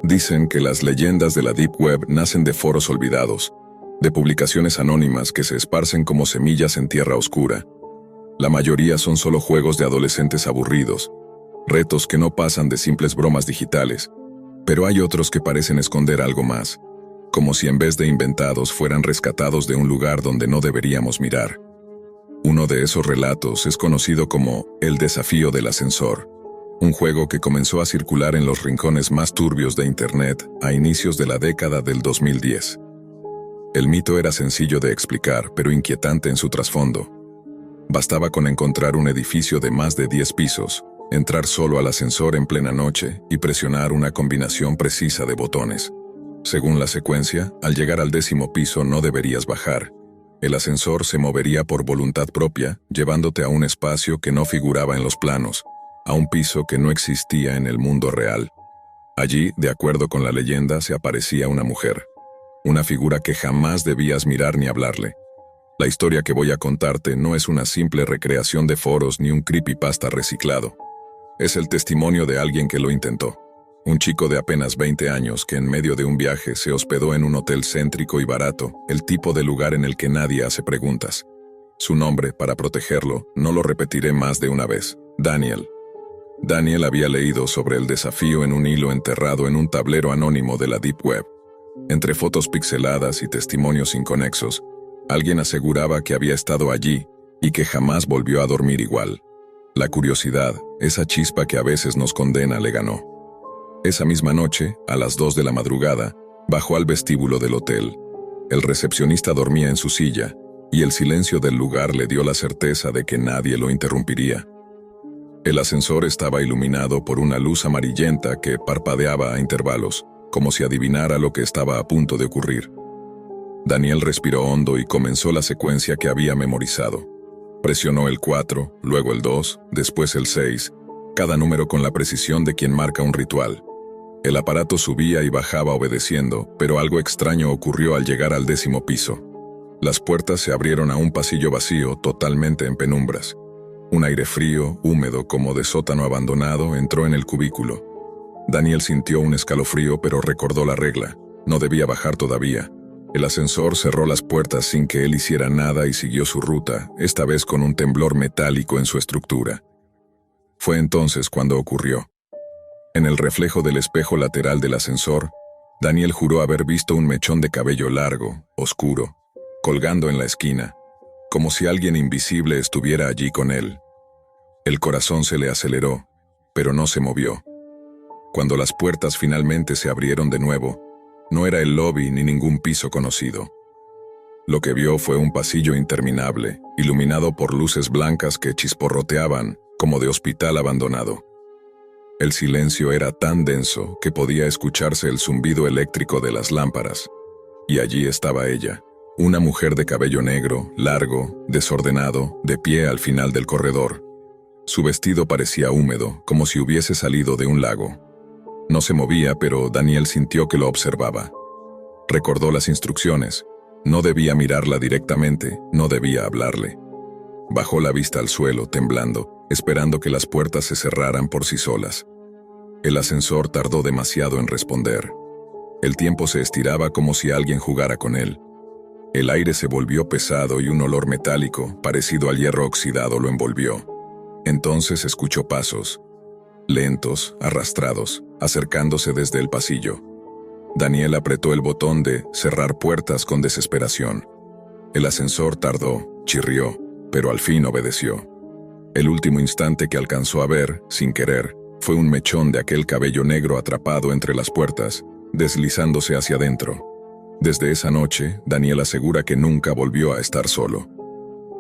Dicen que las leyendas de la Deep Web nacen de foros olvidados, de publicaciones anónimas que se esparcen como semillas en tierra oscura. La mayoría son solo juegos de adolescentes aburridos, retos que no pasan de simples bromas digitales, pero hay otros que parecen esconder algo más, como si en vez de inventados fueran rescatados de un lugar donde no deberíamos mirar. Uno de esos relatos es conocido como El desafío del ascensor, un juego que comenzó a circular en los rincones más turbios de Internet a inicios de la década del 2010. El mito era sencillo de explicar, pero inquietante en su trasfondo. Bastaba con encontrar un edificio de más de 10 pisos, entrar solo al ascensor en plena noche y presionar una combinación precisa de botones. Según la secuencia, al llegar al 10º piso no deberías bajar. El ascensor se movería por voluntad propia, llevándote a un espacio que no figuraba en los planos, a un piso que no existía en el mundo real. Allí, de acuerdo con la leyenda, se aparecía una mujer, una figura que jamás debías mirar ni hablarle. La historia que voy a contarte no es una simple recreación de foros ni un creepypasta reciclado. Es el testimonio de alguien que lo intentó. Un chico de apenas 20 años que en medio de un viaje se hospedó en un hotel céntrico y barato, el tipo de lugar en el que nadie hace preguntas. Su nombre, para protegerlo, no lo repetiré más de una vez: Daniel. Daniel había leído sobre el desafío en un hilo enterrado en un tablero anónimo de la Deep Web. Entre fotos pixeladas y testimonios inconexos, alguien aseguraba que había estado allí y que jamás volvió a dormir igual. La curiosidad, esa chispa que a veces nos condena, le ganó. Esa misma noche, a las 2 de la madrugada, bajó al vestíbulo del hotel. El recepcionista dormía en su silla, y el silencio del lugar le dio la certeza de que nadie lo interrumpiría. El ascensor estaba iluminado por una luz amarillenta que parpadeaba a intervalos, como si adivinara lo que estaba a punto de ocurrir. Daniel respiró hondo y comenzó la secuencia que había memorizado. Presionó el 4, luego el 2, después el 6, cada número con la precisión de quien marca un ritual. El aparato subía y bajaba obedeciendo, pero algo extraño ocurrió al llegar al 10º piso. Las puertas se abrieron a un pasillo vacío, totalmente en penumbras. Un aire frío, húmedo, como de sótano abandonado, entró en el cubículo. Daniel sintió un escalofrío, pero recordó la regla: no debía bajar todavía. El ascensor cerró las puertas sin que él hiciera nada y siguió su ruta, esta vez con un temblor metálico en su estructura. Fue entonces cuando ocurrió. En el reflejo del espejo lateral del ascensor, Daniel juró haber visto un mechón de cabello largo, oscuro, colgando en la esquina, como si alguien invisible estuviera allí con él. El corazón se le aceleró, pero no se movió. Cuando las puertas finalmente se abrieron de nuevo, no era el lobby ni ningún piso conocido. Lo que vio fue un pasillo interminable, iluminado por luces blancas que chisporroteaban, como de hospital abandonado. El silencio era tan denso que podía escucharse el zumbido eléctrico de las lámparas. Y allí estaba ella, una mujer de cabello negro, largo, desordenado, de pie al final del corredor. Su vestido parecía húmedo, como si hubiese salido de un lago. No se movía, pero Daniel sintió que lo observaba. Recordó las instrucciones. No debía mirarla directamente, no debía hablarle. Bajó la vista al suelo, temblando, esperando que las puertas se cerraran por sí solas. El ascensor tardó demasiado en responder. El tiempo se estiraba como si alguien jugara con él. El aire se volvió pesado y un olor metálico, parecido al hierro oxidado, lo envolvió. Entonces escuchó pasos, lentos, arrastrados, acercándose desde el pasillo. Daniel apretó el botón de cerrar puertas con desesperación. El ascensor tardó, chirrió, pero al fin obedeció. El último instante que alcanzó a ver, sin querer, fue un mechón de aquel cabello negro atrapado entre las puertas, deslizándose hacia adentro. Desde esa noche, Daniel asegura que nunca volvió a estar solo.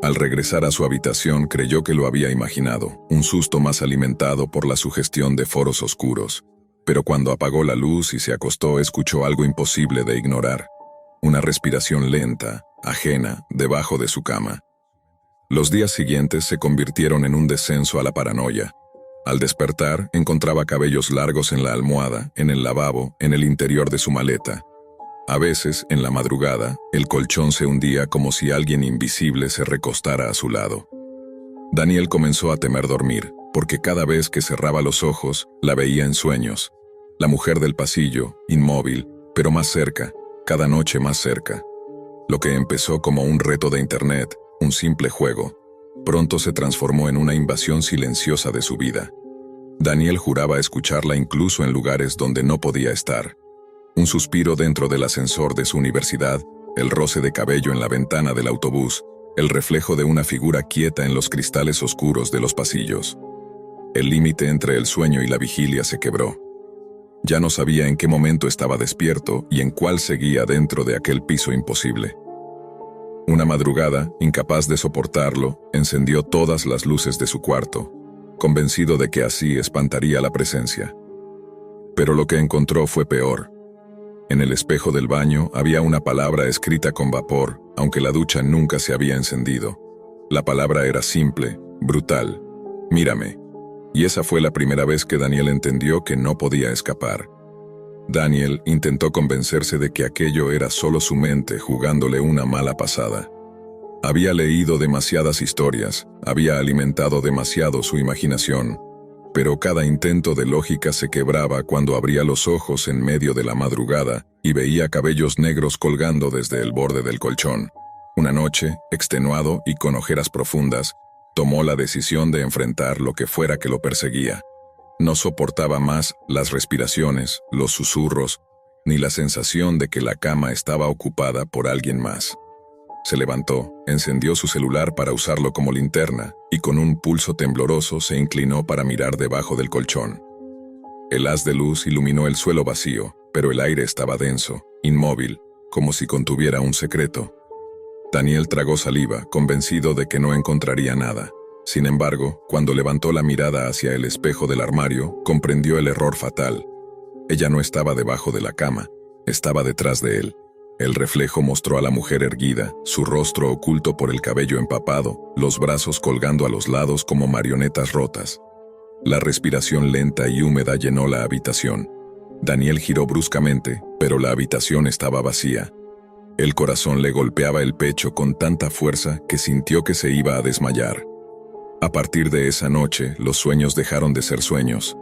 Al regresar a su habitación creyó que lo había imaginado, un susto más alimentado por la sugestión de foros oscuros. Pero cuando apagó la luz y se acostó escuchó algo imposible de ignorar. Una respiración lenta, ajena, debajo de su cama. Los días siguientes se convirtieron en un descenso a la paranoia. Al despertar, encontraba cabellos largos en la almohada, en el lavabo, en el interior de su maleta. A veces, en la madrugada, el colchón se hundía como si alguien invisible se recostara a su lado. Daniel comenzó a temer dormir, porque cada vez que cerraba los ojos, la veía en sueños. La mujer del pasillo, inmóvil, pero más cerca, cada noche más cerca. Lo que empezó como un reto de internet, un simple juego, pronto se transformó en una invasión silenciosa de su vida. Daniel juraba escucharla incluso en lugares donde no podía estar. Un suspiro dentro del ascensor de su universidad, el roce de cabello en la ventana del autobús, el reflejo de una figura quieta en los cristales oscuros de los pasillos. El límite entre el sueño y la vigilia se quebró. Ya no sabía en qué momento estaba despierto y en cuál seguía dentro de aquel piso imposible. Una madrugada, incapaz de soportarlo, encendió todas las luces de su cuarto, convencido de que así espantaría la presencia. Pero lo que encontró fue peor. En el espejo del baño había una palabra escrita con vapor, aunque la ducha nunca se había encendido. La palabra era simple, brutal: mírame. Y esa fue la primera vez que Daniel entendió que no podía escapar. Daniel intentó convencerse de que aquello era solo su mente jugándole una mala pasada. Había leído demasiadas historias, había alimentado demasiado su imaginación, pero cada intento de lógica se quebraba cuando abría los ojos en medio de la madrugada y veía cabellos negros colgando desde el borde del colchón. Una noche, extenuado y con ojeras profundas, tomó la decisión de enfrentar lo que fuera que lo perseguía. No soportaba más las respiraciones, los susurros, ni la sensación de que la cama estaba ocupada por alguien más. Se levantó, encendió su celular para usarlo como linterna, y con un pulso tembloroso se inclinó para mirar debajo del colchón. El haz de luz iluminó el suelo vacío, pero el aire estaba denso, inmóvil, como si contuviera un secreto. Daniel tragó saliva, convencido de que no encontraría nada. Sin embargo, cuando levantó la mirada hacia el espejo del armario, comprendió el error fatal. Ella no estaba debajo de la cama, estaba detrás de él. El reflejo mostró a la mujer erguida, su rostro oculto por el cabello empapado, los brazos colgando a los lados como marionetas rotas. La respiración lenta y húmeda llenó la habitación. Daniel giró bruscamente, pero la habitación estaba vacía. El corazón le golpeaba el pecho con tanta fuerza que sintió que se iba a desmayar. A partir de esa noche, los sueños dejaron de ser sueños.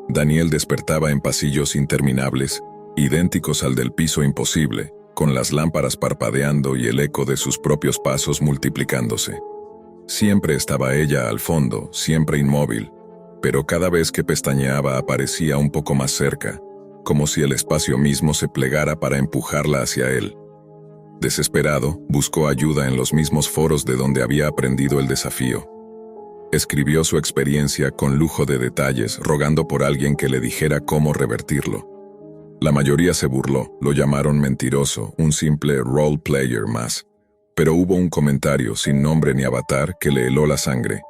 Daniel despertaba en pasillos interminables, idénticos al del piso imposible, con las lámparas parpadeando y el eco de sus propios pasos multiplicándose. Siempre estaba ella al fondo, siempre inmóvil, pero cada vez que pestañeaba aparecía un poco más cerca, como si el espacio mismo se plegara para empujarla hacia él. Desesperado, buscó ayuda en los mismos foros de donde había aprendido el desafío. Escribió su experiencia con lujo de detalles, rogando por alguien que le dijera cómo revertirlo. La mayoría se burló, lo llamaron mentiroso, un simple role player más. Pero hubo un comentario sin nombre ni avatar que le heló la sangre.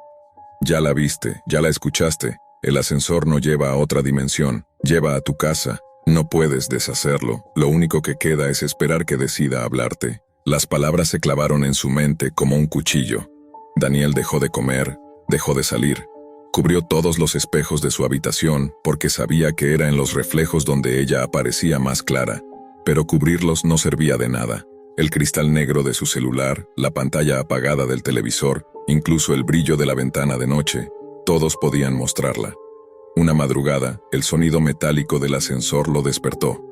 Ya la viste, ya la escuchaste, el ascensor no lleva a otra dimensión, lleva a tu casa. No puedes deshacerlo, lo único que queda es esperar que decida hablarte. Las palabras se clavaron en su mente como un cuchillo. Daniel dejó de comer, dejó de salir. Cubrió todos los espejos de su habitación porque sabía que era en los reflejos donde ella aparecía más clara. Pero cubrirlos no servía de nada. El cristal negro de su celular, la pantalla apagada del televisor, incluso el brillo de la ventana de noche, todos podían mostrarla. Una madrugada, el sonido metálico del ascensor lo despertó.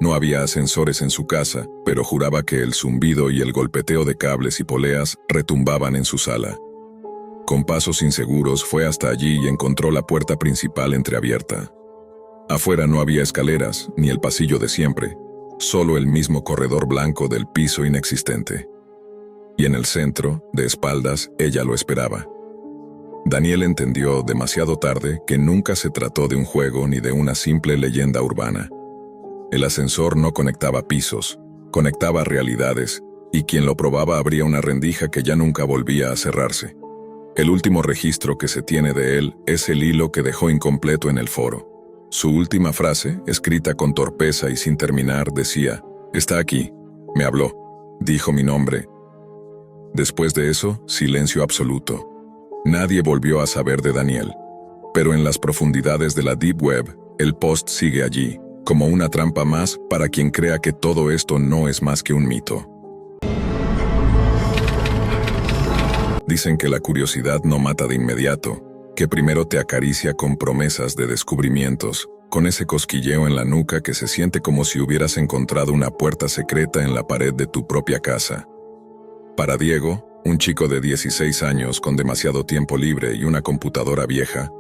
No había ascensores en su casa, pero juraba que el zumbido y el golpeteo de cables y poleas retumbaban en su sala. Con pasos inseguros fue hasta allí y encontró la puerta principal entreabierta. Afuera no había escaleras, ni el pasillo de siempre, solo el mismo corredor blanco del piso inexistente. Y en el centro, de espaldas, ella lo esperaba. Daniel entendió demasiado tarde que nunca se trató de un juego ni de una simple leyenda urbana. El ascensor no conectaba pisos, conectaba realidades, y quien lo probaba abría una rendija que ya nunca volvía a cerrarse. El último registro que se tiene de él es el hilo que dejó incompleto en el foro. Su última frase, escrita con torpeza y sin terminar, decía: «Está aquí, me habló, dijo mi nombre». Después de eso, silencio absoluto. Nadie volvió a saber de Daniel. Pero en las profundidades de la Deep Web, el post sigue allí, como una trampa más para quien crea que todo esto no es más que un mito. Dicen que la curiosidad no mata de inmediato, que primero te acaricia con promesas de descubrimientos, con ese cosquilleo en la nuca que se siente como si hubieras encontrado una puerta secreta en la pared de tu propia casa. Para Diego, un chico de 16 años con demasiado tiempo libre y una computadora vieja,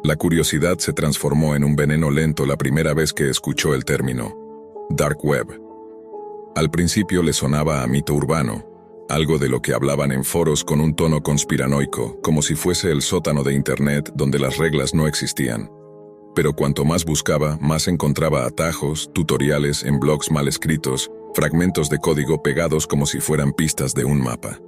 la curiosidad se transformó en un veneno lento la primera vez que escuchó el término Dark Web. Al principio le sonaba a mito urbano, algo de lo que hablaban en foros con un tono conspiranoico, como si fuese el sótano de Internet donde las reglas no existían. Pero cuanto más buscaba, más encontraba atajos, tutoriales en blogs mal escritos, fragmentos de código pegados como si fueran pistas de un mapa.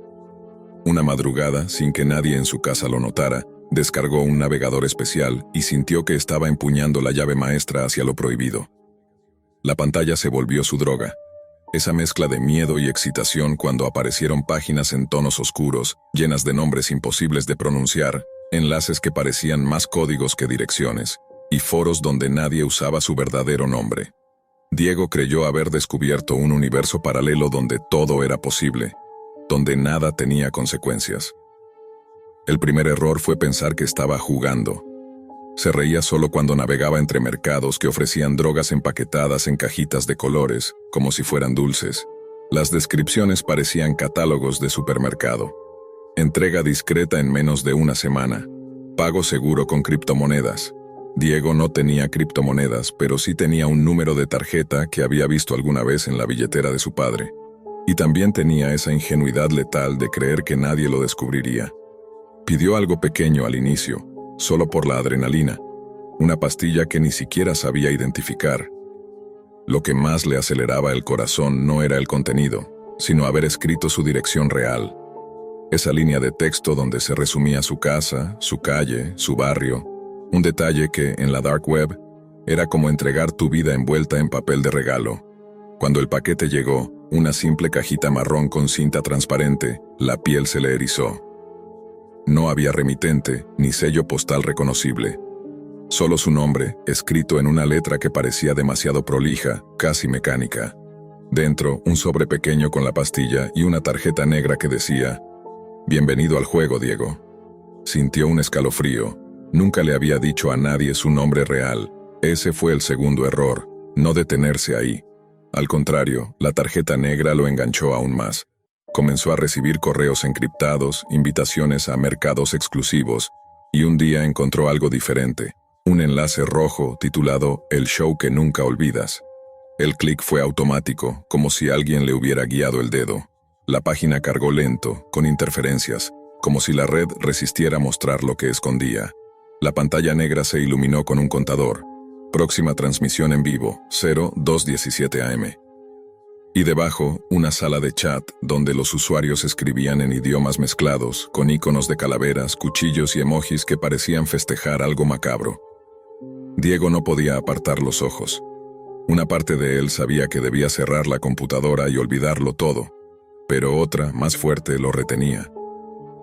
Una madrugada, sin que nadie en su casa lo notara, descargó un navegador especial y sintió que estaba empuñando la llave maestra hacia lo prohibido. La pantalla se volvió su droga. Esa mezcla de miedo y excitación cuando aparecieron páginas en tonos oscuros, llenas de nombres imposibles de pronunciar, enlaces que parecían más códigos que direcciones, y foros donde nadie usaba su verdadero nombre. Diego creyó haber descubierto un universo paralelo donde todo era posible, donde nada tenía consecuencias. El primer error fue pensar que estaba jugando. Se reía solo cuando navegaba entre mercados que ofrecían drogas empaquetadas en cajitas de colores, como si fueran dulces. Las descripciones parecían catálogos de supermercado. Entrega discreta en menos de una semana. Pago seguro con criptomonedas. Diego no tenía criptomonedas, pero sí tenía un número de tarjeta que había visto alguna vez en la billetera de su padre. Y también tenía esa ingenuidad letal de creer que nadie lo descubriría. Pidió algo pequeño al inicio, solo por la adrenalina, una pastilla que ni siquiera sabía identificar. Lo que más le aceleraba el corazón no era el contenido, sino haber escrito su dirección real. Esa línea de texto donde se resumía su casa, su calle, su barrio, un detalle que, en la dark web, era como entregar tu vida envuelta en papel de regalo. Cuando el paquete llegó, una simple cajita marrón con cinta transparente, la piel se le erizó. No había remitente, ni sello postal reconocible. Solo su nombre, escrito en una letra que parecía demasiado prolija, casi mecánica. Dentro, un sobre pequeño con la pastilla y una tarjeta negra que decía: «Bienvenido al juego, Diego». Sintió un escalofrío. Nunca le había dicho a nadie su nombre real. Ese fue el segundo error, no detenerse ahí. Al contrario, la tarjeta negra lo enganchó aún más. Comenzó a recibir correos encriptados, invitaciones a mercados exclusivos, y un día encontró algo diferente, un enlace rojo titulado «El show que nunca olvidas». El clic fue automático, como si alguien le hubiera guiado el dedo. La página cargó lento, con interferencias, como si la red resistiera mostrar lo que escondía. La pantalla negra se iluminó con un contador. Próxima transmisión en vivo, 02:17 AM. Y debajo, una sala de chat donde los usuarios escribían en idiomas mezclados, con iconos de calaveras, cuchillos y emojis que parecían festejar algo macabro. Diego no podía apartar los ojos. Una parte de él sabía que debía cerrar la computadora y olvidarlo todo, pero otra, más fuerte, lo retenía.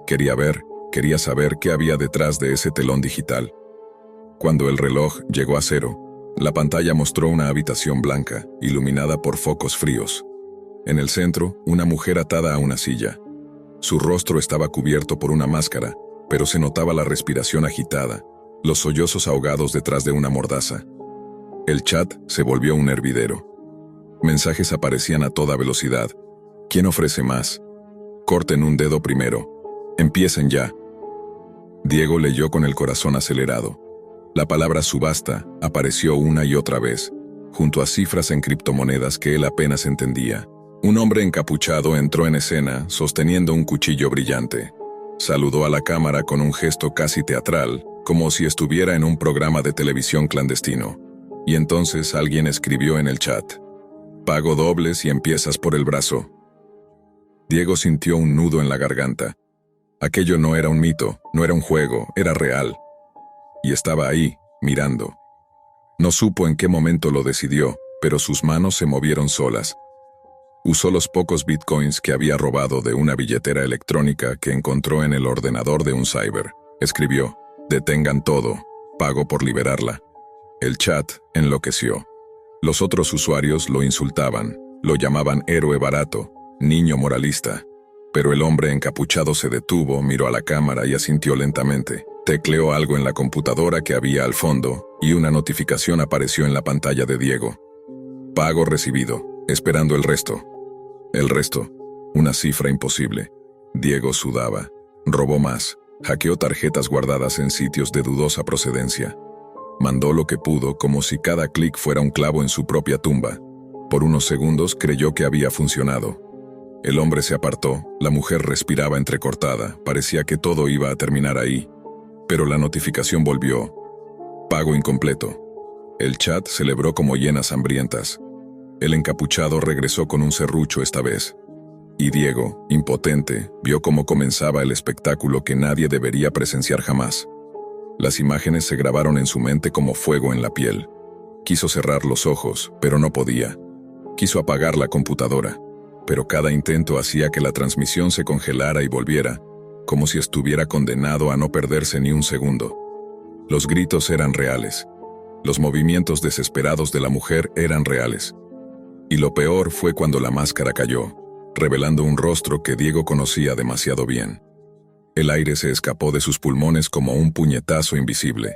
Quería saber qué había detrás de ese telón digital. Cuando el reloj llegó a 0, la pantalla mostró una habitación blanca, iluminada por focos fríos. En el centro, una mujer atada a una silla. Su rostro estaba cubierto por una máscara, pero se notaba la respiración agitada, los sollozos ahogados detrás de una mordaza. El chat se volvió un hervidero. Mensajes aparecían a toda velocidad. ¿Quién ofrece más? Corten un dedo primero. Empiecen ya. Diego leyó con el corazón acelerado. La palabra subasta apareció una y otra vez, junto a cifras en criptomonedas que él apenas entendía. Un hombre encapuchado entró en escena, sosteniendo un cuchillo brillante. Saludó a la cámara con un gesto casi teatral, como si estuviera en un programa de televisión clandestino. Y entonces alguien escribió en el chat: «Pago dobles y empiezas por el brazo». Diego sintió un nudo en la garganta. Aquello no era un mito, no era un juego, era real. Y estaba ahí, mirando. No supo en qué momento lo decidió, pero sus manos se movieron solas. Usó los pocos bitcoins que había robado de una billetera electrónica que encontró en el ordenador de un cyber. Escribió: «Detengan todo, pago por liberarla». El chat enloqueció. Los otros usuarios lo insultaban, lo llamaban héroe barato, niño moralista. Pero el hombre encapuchado se detuvo, miró a la cámara y asintió lentamente. Tecleó algo en la computadora que había al fondo y una notificación apareció en la pantalla de Diego. Pago recibido, esperando el resto. El resto, una cifra imposible. Diego sudaba. Robó más. Hackeó tarjetas guardadas en sitios de dudosa procedencia. Mandó lo que pudo como si cada clic fuera un clavo en su propia tumba. Por unos segundos creyó que había funcionado. El hombre se apartó, la mujer respiraba entrecortada, parecía que todo iba a terminar ahí. Pero la notificación volvió. Pago incompleto. El chat celebró como hienas hambrientas. El encapuchado regresó con un serrucho esta vez. Y Diego, impotente, vio cómo comenzaba el espectáculo que nadie debería presenciar jamás. Las imágenes se grabaron en su mente como fuego en la piel. Quiso cerrar los ojos, pero no podía. Quiso apagar la computadora, pero cada intento hacía que la transmisión se congelara y volviera, como si estuviera condenado a no perderse ni un segundo. Los gritos eran reales. Los movimientos desesperados de la mujer eran reales. Y lo peor fue cuando la máscara cayó, revelando un rostro que Diego conocía demasiado bien. El aire se escapó de sus pulmones como un puñetazo invisible.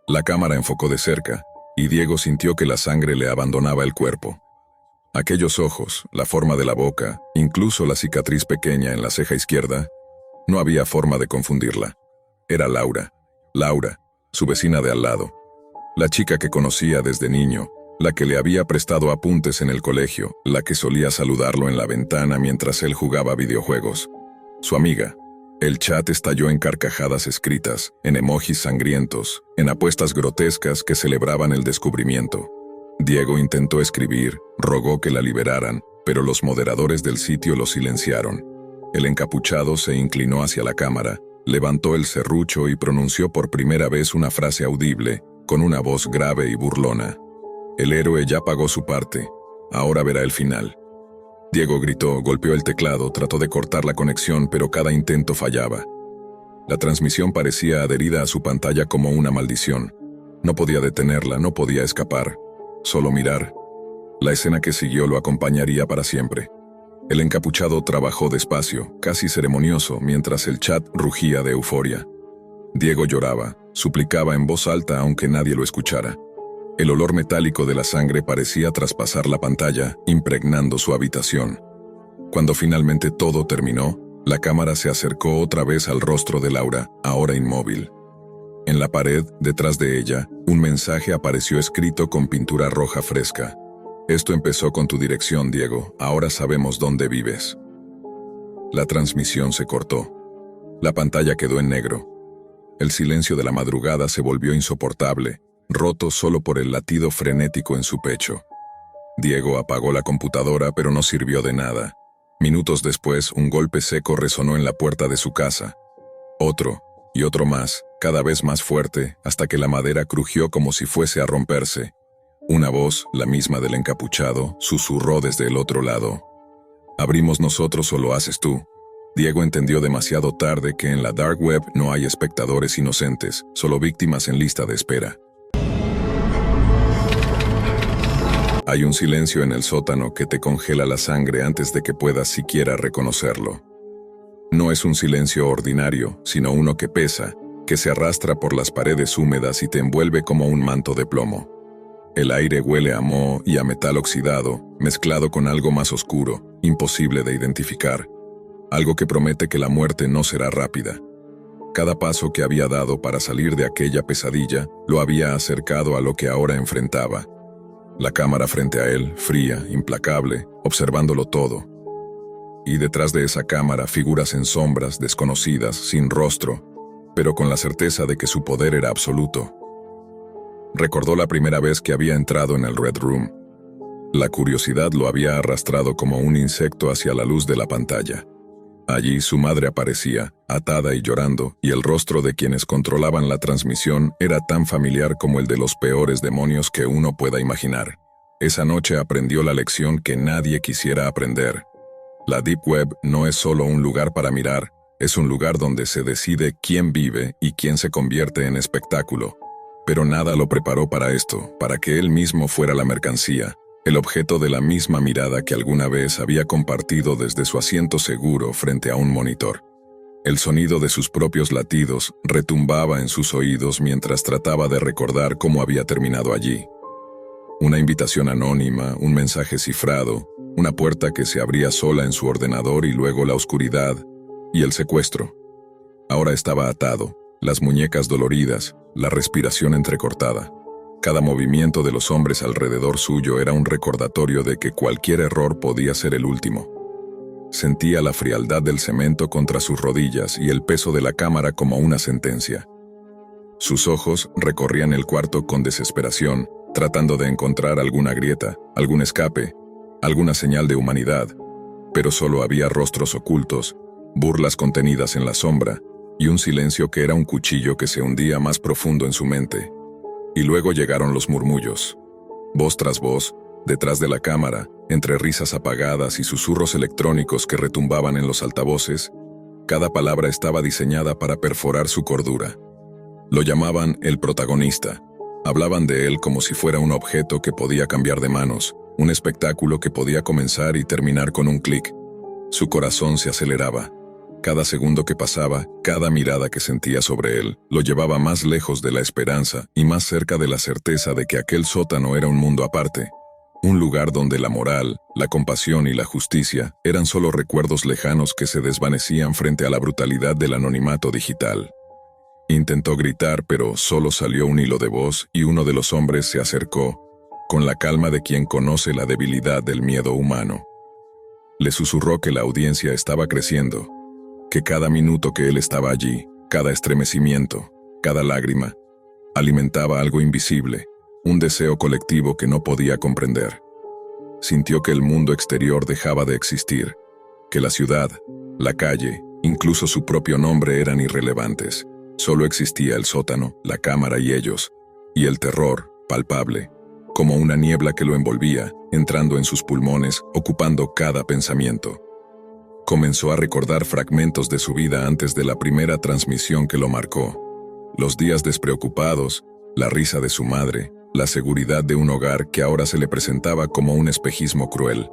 La cámara enfocó de cerca, y Diego sintió que la sangre le abandonaba el cuerpo. Aquellos ojos, la forma de la boca, incluso la cicatriz pequeña en la ceja izquierda, no había forma de confundirla. Era Laura. Laura, su vecina de al lado. La chica que conocía desde niño, la que le había prestado apuntes en el colegio, la que solía saludarlo en la ventana mientras él jugaba videojuegos. Su amiga. El chat estalló en carcajadas escritas, en emojis sangrientos, en apuestas grotescas que celebraban el descubrimiento. Diego intentó escribir, rogó que la liberaran, pero los moderadores del sitio lo silenciaron. El encapuchado se inclinó hacia la cámara, levantó el serrucho y pronunció por primera vez una frase audible, con una voz grave y burlona. El héroe ya pagó su parte, ahora verá el final. Diego gritó, golpeó el teclado, trató de cortar la conexión, pero cada intento fallaba. La transmisión parecía adherida a su pantalla como una maldición. No podía detenerla, no podía escapar. Solo mirar. La escena que siguió lo acompañaría para siempre. El encapuchado trabajó despacio, casi ceremonioso, mientras el chat rugía de euforia. Diego lloraba, suplicaba en voz alta aunque nadie lo escuchara. El olor metálico de la sangre parecía traspasar la pantalla, impregnando su habitación. Cuando finalmente todo terminó, la cámara se acercó otra vez al rostro de Laura, ahora inmóvil. En la pared, detrás de ella, un mensaje apareció escrito con pintura roja fresca. Esto empezó con tu dirección, Diego, ahora sabemos dónde vives. La transmisión se cortó. La pantalla quedó en negro. El silencio de la madrugada se volvió insoportable, roto solo por el latido frenético en su pecho. Diego apagó la computadora, pero no sirvió de nada. Minutos después, un golpe seco resonó en la puerta de su casa. Otro, y otro más, cada vez más fuerte, hasta que la madera crujió como si fuese a romperse. Una voz, la misma del encapuchado, susurró desde el otro lado. ¿Abrimos nosotros o lo haces tú? Diego entendió demasiado tarde que en la dark web no hay espectadores inocentes, solo víctimas en lista de espera. Hay un silencio en el sótano que te congela la sangre antes de que puedas siquiera reconocerlo. No es un silencio ordinario, sino uno que pesa, que se arrastra por las paredes húmedas y te envuelve como un manto de plomo. El aire huele a moho y a metal oxidado, mezclado con algo más oscuro, imposible de identificar. Algo que promete que la muerte no será rápida. Cada paso que había dado para salir de aquella pesadilla lo había acercado a lo que ahora enfrentaba. La cámara frente a él, fría, implacable, observándolo todo. Y detrás de esa cámara figuras en sombras, desconocidas, sin rostro, pero con la certeza de que su poder era absoluto. Recordó la primera vez que había entrado en el Red Room. La curiosidad lo había arrastrado como un insecto hacia la luz de la pantalla. Allí su madre aparecía, atada y llorando, y el rostro de quienes controlaban la transmisión era tan familiar como el de los peores demonios que uno pueda imaginar. Esa noche aprendió la lección que nadie quisiera aprender. La Deep Web no es solo un lugar para mirar, es un lugar donde se decide quién vive y quién se convierte en espectáculo. Pero nada lo preparó para esto, para que él mismo fuera la mercancía, el objeto de la misma mirada que alguna vez había compartido desde su asiento seguro frente a un monitor. El sonido de sus propios latidos retumbaba en sus oídos mientras trataba de recordar cómo había terminado allí. Una invitación anónima, un mensaje cifrado, una puerta que se abría sola en su ordenador y luego la oscuridad y el secuestro. Ahora estaba atado, las muñecas doloridas, la respiración entrecortada. Cada movimiento de los hombres alrededor suyo era un recordatorio de que cualquier error podía ser el último. Sentía la frialdad del cemento contra sus rodillas y el peso de la cámara como una sentencia. Sus ojos recorrían el cuarto con desesperación, tratando de encontrar alguna grieta, algún escape, alguna señal de humanidad, pero solo había rostros ocultos, burlas contenidas en la sombra, y un silencio que era un cuchillo que se hundía más profundo en su mente. Y luego llegaron los murmullos. Voz tras voz, detrás de la cámara, entre risas apagadas y susurros electrónicos que retumbaban en los altavoces, cada palabra estaba diseñada para perforar su cordura. Lo llamaban el protagonista. Hablaban de él como si fuera un objeto que podía cambiar de manos, un espectáculo que podía comenzar y terminar con un clic. Su corazón se aceleraba. Cada segundo que pasaba, cada mirada que sentía sobre él, lo llevaba más lejos de la esperanza y más cerca de la certeza de que aquel sótano era un mundo aparte. Un lugar donde la moral, la compasión y la justicia eran solo recuerdos lejanos que se desvanecían frente a la brutalidad del anonimato digital. Intentó gritar, pero solo salió un hilo de voz y uno de los hombres se acercó, con la calma de quien conoce la debilidad del miedo humano. Le susurró que la audiencia estaba creciendo, que cada minuto que él estaba allí, cada estremecimiento, cada lágrima, alimentaba algo invisible, un deseo colectivo que no podía comprender. Sintió que el mundo exterior dejaba de existir, que la ciudad, la calle, incluso su propio nombre eran irrelevantes. Solo existía el sótano, la cámara y ellos, y el terror, palpable, como una niebla que lo envolvía, entrando en sus pulmones, ocupando cada pensamiento. Comenzó a recordar fragmentos de su vida antes de la primera transmisión que lo marcó. Los días despreocupados, la risa de su madre, la seguridad de un hogar que ahora se le presentaba como un espejismo cruel.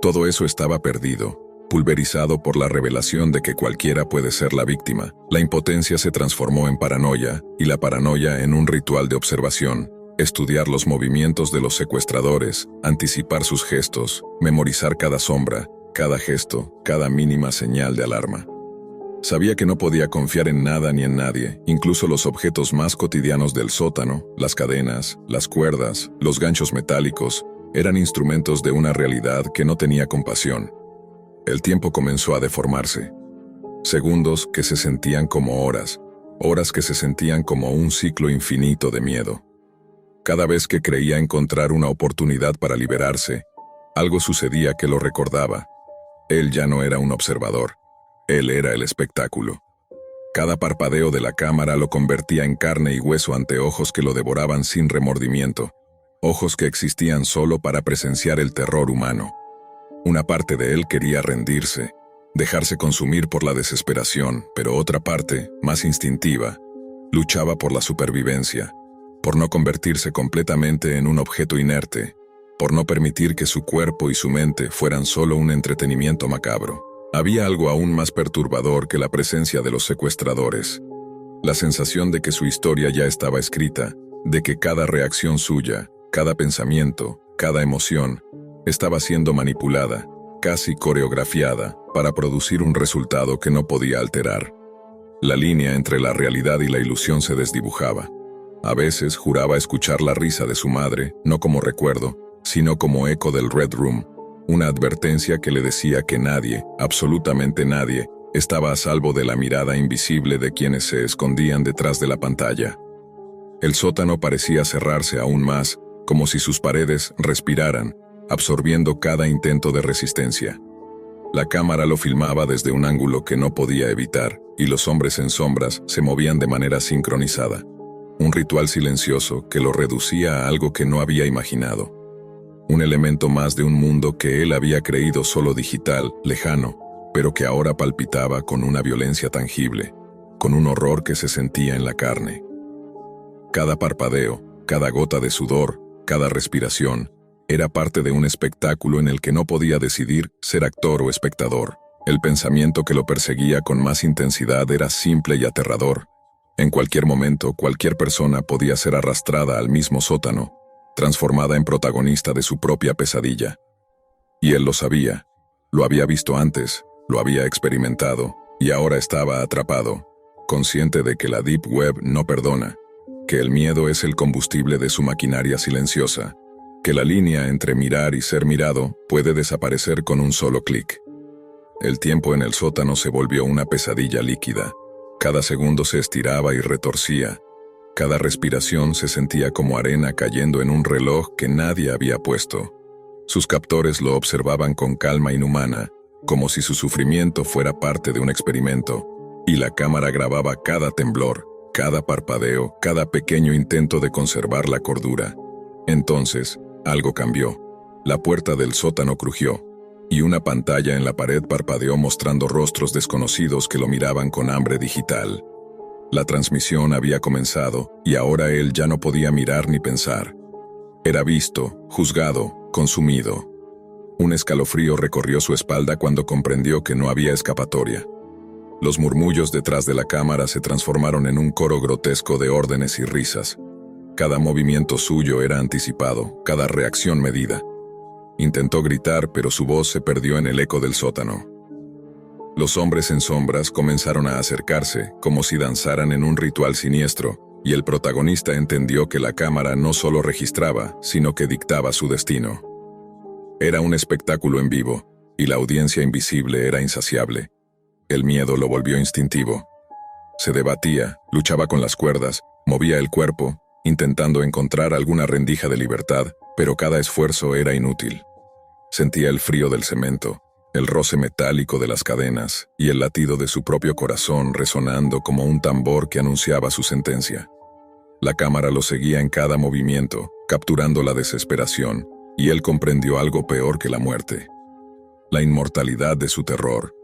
Todo eso estaba perdido, pulverizado por la revelación de que cualquiera puede ser la víctima. La impotencia se transformó en paranoia, y la paranoia en un ritual de observación. Estudiar los movimientos de los secuestradores, anticipar sus gestos, memorizar cada sombra, cada gesto, cada mínima señal de alarma. Sabía que no podía confiar en nada ni en nadie, incluso los objetos más cotidianos del sótano, las cadenas, las cuerdas, los ganchos metálicos, eran instrumentos de una realidad que no tenía compasión. El tiempo comenzó a deformarse. Segundos que se sentían como horas, horas que se sentían como un ciclo infinito de miedo. Cada vez que creía encontrar una oportunidad para liberarse, algo sucedía que lo recordaba. Él ya no era un observador, él era el espectáculo. Cada parpadeo de la cámara lo convertía en carne y hueso ante ojos que lo devoraban sin remordimiento, ojos que existían solo para presenciar el terror humano. Una parte de él quería rendirse, dejarse consumir por la desesperación, pero otra parte, más instintiva, luchaba por la supervivencia, por no convertirse completamente en un objeto inerte, por no permitir que su cuerpo y su mente fueran solo un entretenimiento macabro. Había algo aún más perturbador que la presencia de los secuestradores, la sensación de que su historia ya estaba escrita, de que cada reacción suya, cada pensamiento, cada emoción, estaba siendo manipulada, casi coreografiada, para producir un resultado que no podía alterar. La línea entre la realidad y la ilusión se desdibujaba. A veces juraba escuchar la risa de su madre, no como recuerdo, sino como eco del Red Room, una advertencia que le decía que nadie, absolutamente nadie, estaba a salvo de la mirada invisible de quienes se escondían detrás de la pantalla. El sótano parecía cerrarse aún más, como si sus paredes respiraran, absorbiendo cada intento de resistencia. La cámara lo filmaba desde un ángulo que no podía evitar, y los hombres en sombras se movían de manera sincronizada. Un ritual silencioso que lo reducía a algo que no había imaginado. Un elemento más de un mundo que él había creído solo digital, lejano, pero que ahora palpitaba con una violencia tangible, con un horror que se sentía en la carne. Cada parpadeo, cada gota de sudor, cada respiración, era parte de un espectáculo en el que no podía decidir ser actor o espectador. El pensamiento que lo perseguía con más intensidad era simple y aterrador. En cualquier momento, cualquier persona podía ser arrastrada al mismo sótano, transformada en protagonista de su propia pesadilla. Y él lo sabía. Lo había visto antes, lo había experimentado, y ahora estaba atrapado, consciente de que la Deep Web no perdona, que el miedo es el combustible de su maquinaria silenciosa, que la línea entre mirar y ser mirado puede desaparecer con un solo clic. El tiempo en el sótano se volvió una pesadilla líquida. Cada segundo se estiraba y retorcía. Cada respiración se sentía como arena cayendo en un reloj que nadie había puesto. Sus captores lo observaban con calma inhumana, como si su sufrimiento fuera parte de un experimento, y la cámara grababa cada temblor, cada parpadeo, cada pequeño intento de conservar la cordura. Entonces, algo cambió. La puerta del sótano crujió, y una pantalla en la pared parpadeó mostrando rostros desconocidos que lo miraban con hambre digital. La transmisión había comenzado, y ahora él ya no podía mirar ni pensar. Era visto, juzgado, consumido. Un escalofrío recorrió su espalda cuando comprendió que no había escapatoria. Los murmullos detrás de la cámara se transformaron en un coro grotesco de órdenes y risas. Cada movimiento suyo era anticipado, cada reacción medida. Intentó gritar, pero su voz se perdió en el eco del sótano. Los hombres en sombras comenzaron a acercarse, como si danzaran en un ritual siniestro, y el protagonista entendió que la cámara no solo registraba, sino que dictaba su destino. Era un espectáculo en vivo, y la audiencia invisible era insaciable. El miedo lo volvió instintivo. Se debatía, luchaba con las cuerdas, movía el cuerpo, intentando encontrar alguna rendija de libertad, pero cada esfuerzo era inútil. Sentía el frío del cemento, el roce metálico de las cadenas y el latido de su propio corazón resonando como un tambor que anunciaba su sentencia. La cámara lo seguía en cada movimiento, capturando la desesperación, y él comprendió algo peor que la muerte. La inmortalidad de su terror,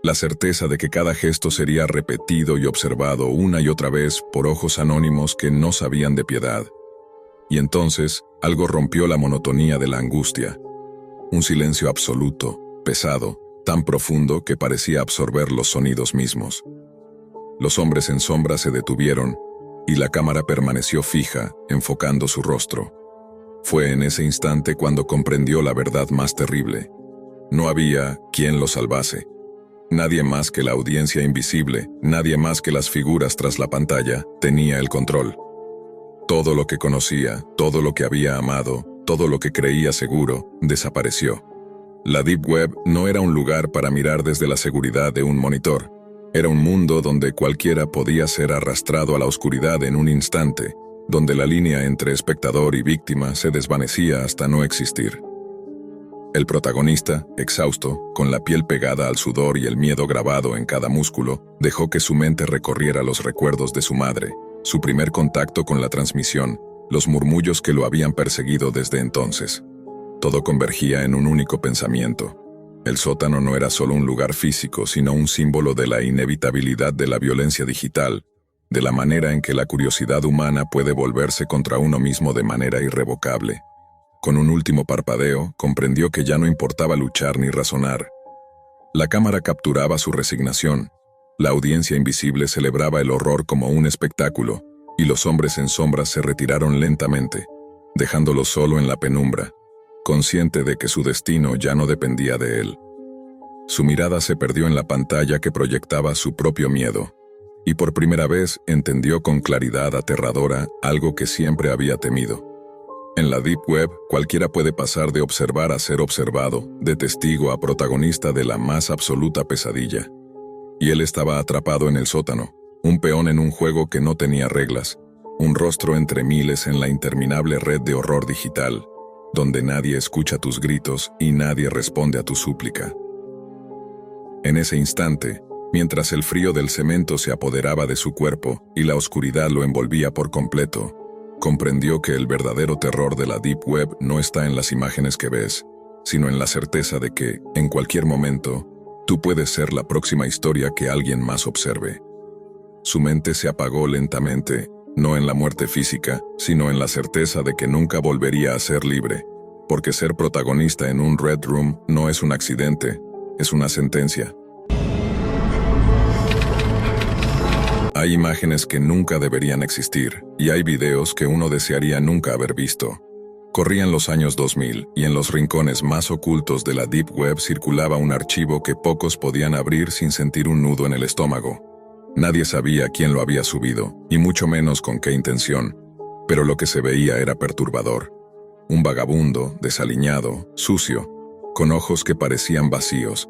la certeza de que cada gesto sería repetido y observado una y otra vez por ojos anónimos que no sabían de piedad. Y entonces, algo rompió la monotonía de la angustia. Un silencio absoluto, pesado, tan profundo que parecía absorber los sonidos mismos. Los hombres en sombra se detuvieron, y la cámara permaneció fija, enfocando su rostro. Fue en ese instante cuando comprendió la verdad más terrible. No había quien lo salvase. Nadie más que la audiencia invisible, nadie más que las figuras tras la pantalla, tenía el control. Todo lo que conocía, todo lo que había amado, todo lo que creía seguro, desapareció. La Deep Web no era un lugar para mirar desde la seguridad de un monitor. Era un mundo donde cualquiera podía ser arrastrado a la oscuridad en un instante, donde la línea entre espectador y víctima se desvanecía hasta no existir. El protagonista, exhausto, con la piel pegada al sudor y el miedo grabado en cada músculo, dejó que su mente recorriera los recuerdos de su madre, su primer contacto con la transmisión, los murmullos que lo habían perseguido desde entonces. Todo convergía en un único pensamiento. El sótano no era solo un lugar físico, sino un símbolo de la inevitabilidad de la violencia digital, de la manera en que la curiosidad humana puede volverse contra uno mismo de manera irrevocable. Con un último parpadeo, comprendió que ya no importaba luchar ni razonar. La cámara capturaba su resignación. La audiencia invisible celebraba el horror como un espectáculo, y los hombres en sombras se retiraron lentamente, dejándolo solo en la penumbra, consciente de que su destino ya no dependía de él. Su mirada se perdió en la pantalla que proyectaba su propio miedo, y por primera vez entendió con claridad aterradora algo que siempre había temido. En la Deep Web, cualquiera puede pasar de observar a ser observado, de testigo a protagonista de la más absoluta pesadilla. Y él estaba atrapado en el sótano, un peón en un juego que no tenía reglas, un rostro entre miles en la interminable red de horror digital, donde nadie escucha tus gritos y nadie responde a tu súplica. En ese instante, mientras el frío del cemento se apoderaba de su cuerpo y la oscuridad lo envolvía por completo, comprendió que el verdadero terror de la Deep Web no está en las imágenes que ves, sino en la certeza de que, en cualquier momento, tú puedes ser la próxima historia que alguien más observe. Su mente se apagó lentamente, no en la muerte física, sino en la certeza de que nunca volvería a ser libre, porque ser protagonista en un Red Room no es un accidente, es una sentencia, Hay imágenes que nunca deberían existir, y hay videos que uno desearía nunca haber visto. Corrían los años 2000, y en los rincones más ocultos de la Deep Web circulaba un archivo que pocos podían abrir sin sentir un nudo en el estómago. Nadie sabía quién lo había subido, y mucho menos con qué intención, pero lo que se veía era perturbador. Un vagabundo, desaliñado, sucio, con ojos que parecían vacíos,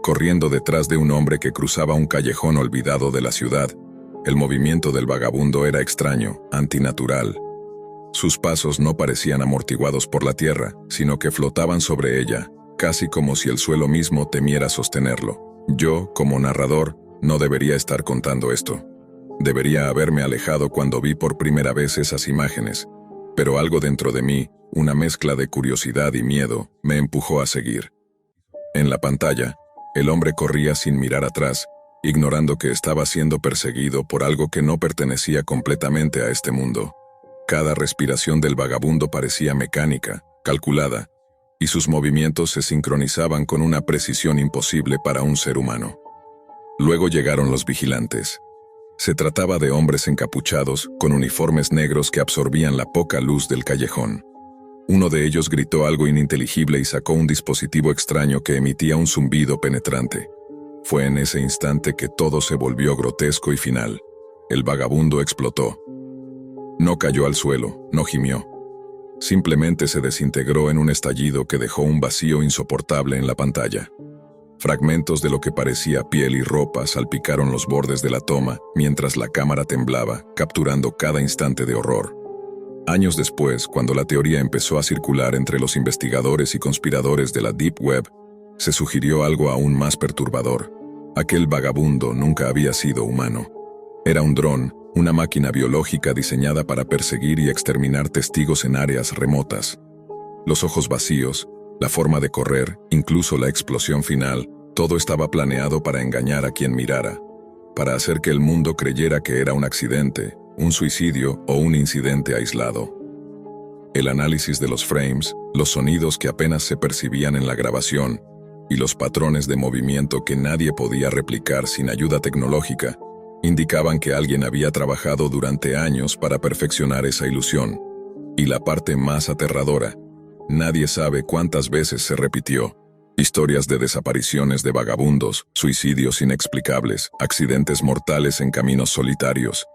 corriendo detrás de un hombre que cruzaba un callejón olvidado de la ciudad. El movimiento del vagabundo era extraño, antinatural. Sus pasos no parecían amortiguados por la tierra, sino que flotaban sobre ella, casi como si el suelo mismo temiera sostenerlo. Yo, como narrador, no debería estar contando esto. Debería haberme alejado cuando vi por primera vez esas imágenes, pero algo dentro de mí, una mezcla de curiosidad y miedo, me empujó a seguir. En la pantalla, el hombre corría sin mirar atrás, ignorando que estaba siendo perseguido por algo que no pertenecía completamente a este mundo. Cada respiración del vagabundo parecía mecánica, calculada, y sus movimientos se sincronizaban con una precisión imposible para un ser humano. Luego llegaron los vigilantes. Se trataba de hombres encapuchados, con uniformes negros que absorbían la poca luz del callejón. Uno de ellos gritó algo ininteligible y sacó un dispositivo extraño que emitía un zumbido penetrante. Fue en ese instante que todo se volvió grotesco y final. El vagabundo explotó. No cayó al suelo, no gimió. Simplemente se desintegró en un estallido que dejó un vacío insoportable en la pantalla. Fragmentos de lo que parecía piel y ropa salpicaron los bordes de la toma mientras la cámara temblaba, capturando cada instante de horror. Años después, cuando la teoría empezó a circular entre los investigadores y conspiradores de la Deep Web, se sugirió algo aún más perturbador. Aquel vagabundo nunca había sido humano. Era un dron, una máquina biológica diseñada para perseguir y exterminar testigos en áreas remotas. Los ojos vacíos, la forma de correr, incluso la explosión final, todo estaba planeado para engañar a quien mirara, para hacer que el mundo creyera que era un accidente, un suicidio o un incidente aislado. El análisis de los frames, los sonidos que apenas se percibían en la grabación, y los patrones de movimiento que nadie podía replicar sin ayuda tecnológica, indicaban que alguien había trabajado durante años para perfeccionar esa ilusión. Y la parte más aterradora, nadie sabe cuántas veces se repitió. Historias de desapariciones de vagabundos, suicidios inexplicables, accidentes mortales en caminos solitarios.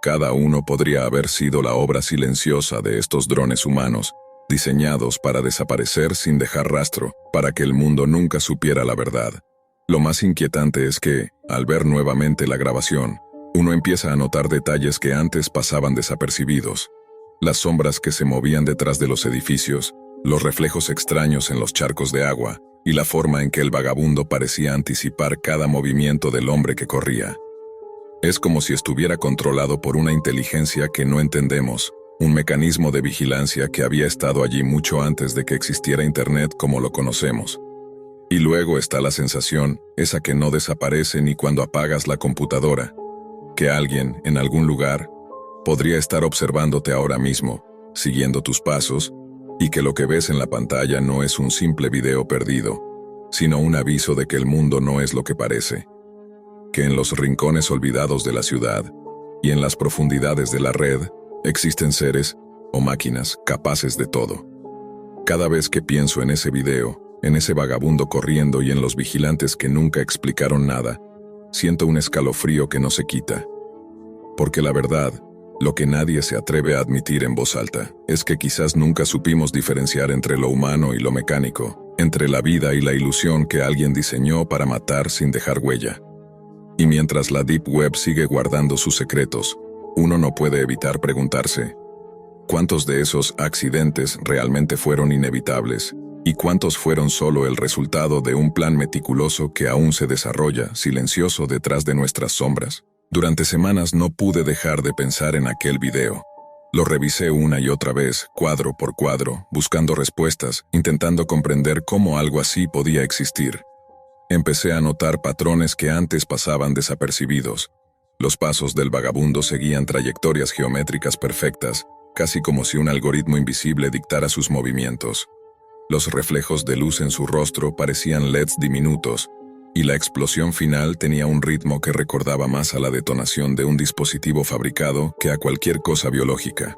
Cada uno podría haber sido la obra silenciosa de estos drones humanos, diseñados para desaparecer sin dejar rastro, para que el mundo nunca supiera la verdad. Lo más inquietante es que, al ver nuevamente la grabación, uno empieza a notar detalles que antes pasaban desapercibidos. Las sombras que se movían detrás de los edificios, los reflejos extraños en los charcos de agua, y la forma en que el vagabundo parecía anticipar cada movimiento del hombre que corría. Es como si estuviera controlado por una inteligencia que no entendemos, un mecanismo de vigilancia que había estado allí mucho antes de que existiera Internet como lo conocemos. Y luego está la sensación, esa que no desaparece ni cuando apagas la computadora, que alguien, en algún lugar, podría estar observándote ahora mismo, siguiendo tus pasos, y que lo que ves en la pantalla no es un simple video perdido, sino un aviso de que el mundo no es lo que parece, que en los rincones olvidados de la ciudad y en las profundidades de la red existen seres o máquinas capaces de todo. Cada vez que pienso en ese video, en ese vagabundo corriendo y en los vigilantes que nunca explicaron nada, siento un escalofrío que no se quita. Porque la verdad, lo que nadie se atreve a admitir en voz alta, es que quizás nunca supimos diferenciar entre lo humano y lo mecánico, entre la vida y la ilusión que alguien diseñó para matar sin dejar huella. Y mientras la Deep Web sigue guardando sus secretos, uno no puede evitar preguntarse, ¿cuántos de esos accidentes realmente fueron inevitables? ¿Y cuántos fueron solo el resultado de un plan meticuloso que aún se desarrolla, silencioso detrás de nuestras sombras? Durante semanas no pude dejar de pensar en aquel video. Lo revisé una y otra vez, cuadro por cuadro, buscando respuestas, intentando comprender cómo algo así podía existir. Empecé a notar patrones que antes pasaban desapercibidos. Los pasos del vagabundo seguían trayectorias geométricas perfectas, casi como si un algoritmo invisible dictara sus movimientos. Los reflejos de luz en su rostro parecían LEDs diminutos, y la explosión final tenía un ritmo que recordaba más a la detonación de un dispositivo fabricado que a cualquier cosa biológica.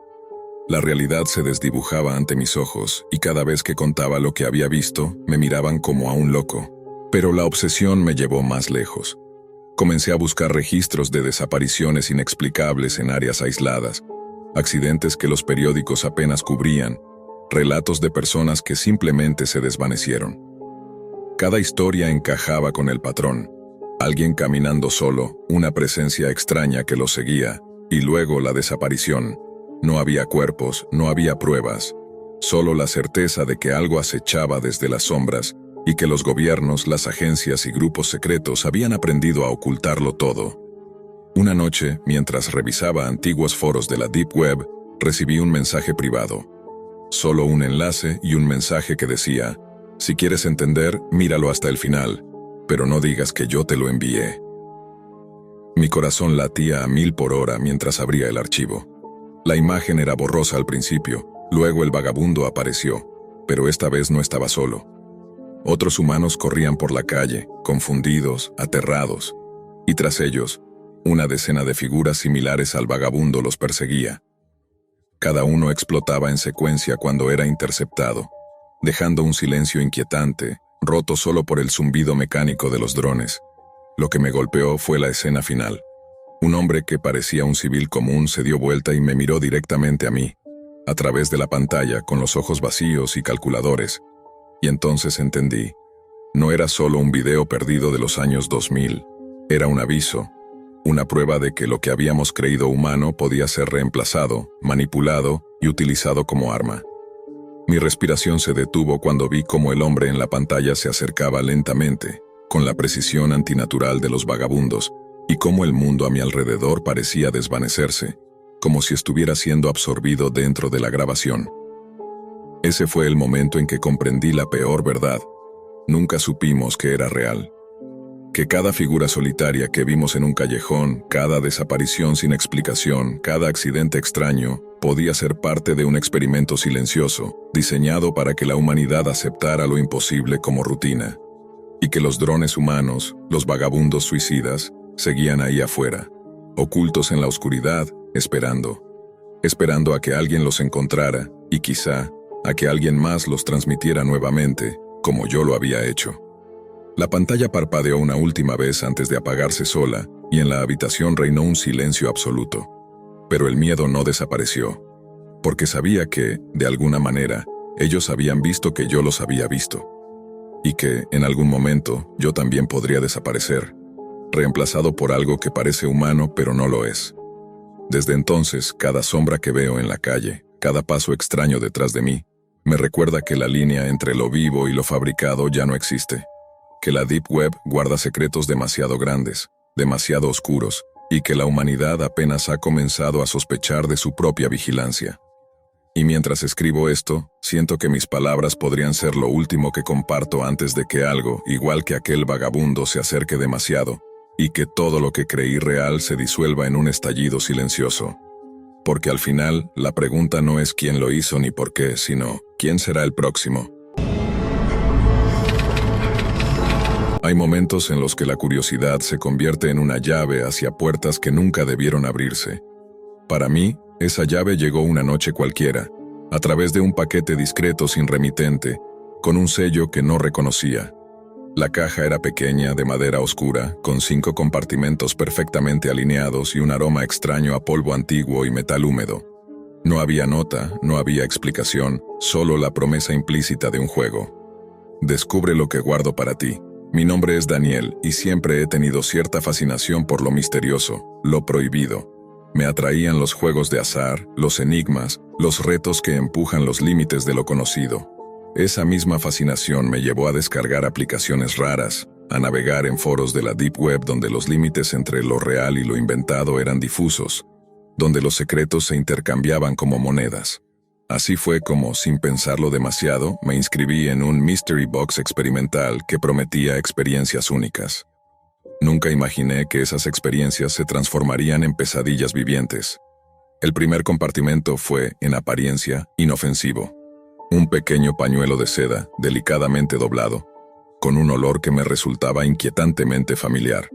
La realidad se desdibujaba ante mis ojos, y cada vez que contaba lo que había visto, me miraban como a un loco. Pero la obsesión me llevó más lejos. Comencé a buscar registros de desapariciones inexplicables en áreas aisladas, accidentes que los periódicos apenas cubrían, relatos de personas que simplemente se desvanecieron. Cada historia encajaba con el patrón. Alguien caminando solo, una presencia extraña que lo seguía, y luego la desaparición. No había cuerpos, no había pruebas, solo la certeza de que algo acechaba desde las sombras y que los gobiernos, las agencias y grupos secretos habían aprendido a ocultarlo todo. Una noche, mientras revisaba antiguos foros de la Deep Web, recibí un mensaje privado. Solo un enlace y un mensaje que decía: si quieres entender, míralo hasta el final, pero no digas que yo te lo envié. Mi corazón latía a 1000 por hora mientras abría el archivo. La imagen era borrosa al principio, luego el vagabundo apareció, pero esta vez no estaba solo. Otros humanos corrían por la calle, confundidos, aterrados, y tras ellos, una decena de figuras similares al vagabundo los perseguía. Cada uno explotaba en secuencia cuando era interceptado, dejando un silencio inquietante, roto solo por el zumbido mecánico de los drones. Lo que me golpeó fue la escena final. Un hombre que parecía un civil común se dio vuelta y me miró directamente a mí, a través de la pantalla, con los ojos vacíos y calculadores. Y entonces entendí. No era solo un video perdido de los años 2000. Era un aviso, una prueba de que lo que habíamos creído humano podía ser reemplazado, manipulado y utilizado como arma. Mi respiración se detuvo cuando vi cómo el hombre en la pantalla se acercaba lentamente, con la precisión antinatural de los vagabundos, y cómo el mundo a mi alrededor parecía desvanecerse, como si estuviera siendo absorbido dentro de la grabación. Ese fue el momento en que comprendí la peor verdad. Nunca supimos que era real. Que cada figura solitaria que vimos en un callejón, cada desaparición sin explicación, cada accidente extraño, podía ser parte de un experimento silencioso, diseñado para que la humanidad aceptara lo imposible como rutina. Y que los drones humanos, los vagabundos suicidas, seguían ahí afuera, ocultos en la oscuridad, esperando a que alguien los encontrara y quizá a que alguien más los transmitiera nuevamente, como yo lo había hecho. La pantalla parpadeó una última vez antes de apagarse sola y en la habitación reinó un silencio absoluto. Pero el miedo no desapareció, porque sabía que, de alguna manera, ellos habían visto que yo los había visto, y que, en algún momento, yo también podría desaparecer, reemplazado por algo que parece humano pero no lo es. Desde entonces, cada sombra que veo en la calle, cada paso extraño detrás de mí, me recuerda que la línea entre lo vivo y lo fabricado ya no existe, que la Deep Web guarda secretos demasiado grandes, demasiado oscuros, y que la humanidad apenas ha comenzado a sospechar de su propia vigilancia. Y mientras escribo esto, siento que mis palabras podrían ser lo último que comparto antes de que algo, igual que aquel vagabundo, se acerque demasiado, y que todo lo que creí real se disuelva en un estallido silencioso. Porque al final, la pregunta no es quién lo hizo ni por qué, sino quién será el próximo. Hay momentos en los que la curiosidad se convierte en una llave hacia puertas que nunca debieron abrirse. Para mí, esa llave llegó una noche cualquiera, a través de un paquete discreto sin remitente, con un sello que no reconocía. La caja era pequeña, de madera oscura, con 5 compartimentos perfectamente alineados y un aroma extraño a polvo antiguo y metal húmedo. No había nota, no había explicación, solo la promesa implícita de un juego. Descubre lo que guardo para ti. Mi nombre es Daniel y siempre he tenido cierta fascinación por lo misterioso, lo prohibido. Me atraían los juegos de azar, los enigmas, los retos que empujan los límites de lo conocido. Esa misma fascinación me llevó a descargar aplicaciones raras, a navegar en foros de la Deep Web donde los límites entre lo real y lo inventado eran difusos, donde los secretos se intercambiaban como monedas. Así fue como, sin pensarlo demasiado, me inscribí en un Mystery Box experimental que prometía experiencias únicas. Nunca imaginé que esas experiencias se transformarían en pesadillas vivientes. El primer compartimento fue, en apariencia, inofensivo. Un pequeño pañuelo de seda, delicadamente doblado. con un olor que me resultaba inquietantemente familiar.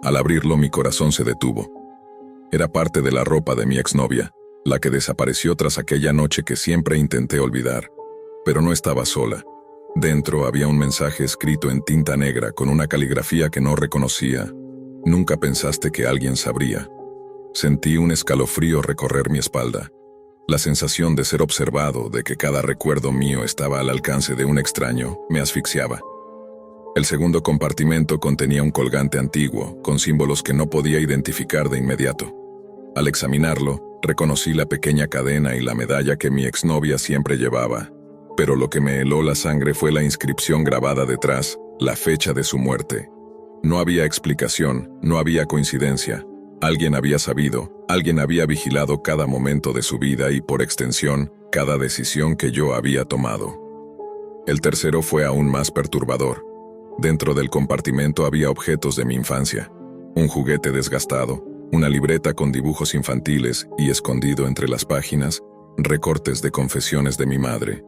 Al abrirlo, mi corazón se detuvo. Era parte de la ropa de mi exnovia, la que desapareció tras aquella noche que siempre intenté olvidar. Pero no estaba sola. Dentro había un mensaje escrito en tinta negra con una caligrafía que no reconocía. Nunca pensaste que alguien sabría. Sentí un escalofrío recorrer mi espalda. La sensación de ser observado, de que cada recuerdo mío estaba al alcance de un extraño, me asfixiaba. El segundo compartimento contenía un colgante antiguo, con símbolos que no podía identificar de inmediato. Al examinarlo, reconocí la pequeña cadena y la medalla que mi exnovia siempre llevaba. Pero lo que me heló la sangre fue la inscripción grabada detrás, la fecha de su muerte. No había explicación, no había coincidencia. Alguien había sabido, alguien había vigilado cada momento de su vida y, por extensión, cada decisión que yo había tomado. El tercero fue aún más perturbador. Dentro del compartimento había objetos de mi infancia. Un juguete desgastado, una libreta con dibujos infantiles y, escondido entre las páginas, recortes de confesiones de mi madre.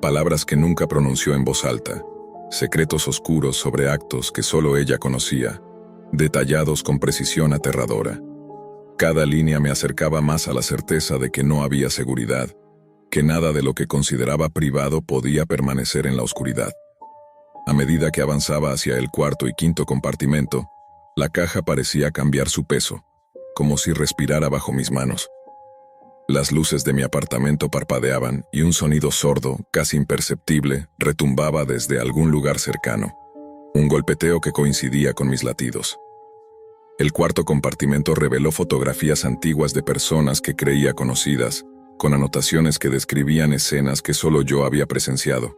Palabras que nunca pronunció en voz alta, secretos oscuros sobre actos que solo ella conocía, detallados con precisión aterradora. Cada línea me acercaba más a la certeza de que no había seguridad, que nada de lo que consideraba privado podía permanecer en la oscuridad. A medida que avanzaba hacia el cuarto y quinto compartimento, la caja parecía cambiar su peso, como si respirara bajo mis manos. Las luces de mi apartamento parpadeaban y un sonido sordo, casi imperceptible, retumbaba desde algún lugar cercano. Un golpeteo que coincidía con mis latidos. El cuarto compartimento reveló fotografías antiguas de personas que creía conocidas, con anotaciones que describían escenas que solo yo había presenciado.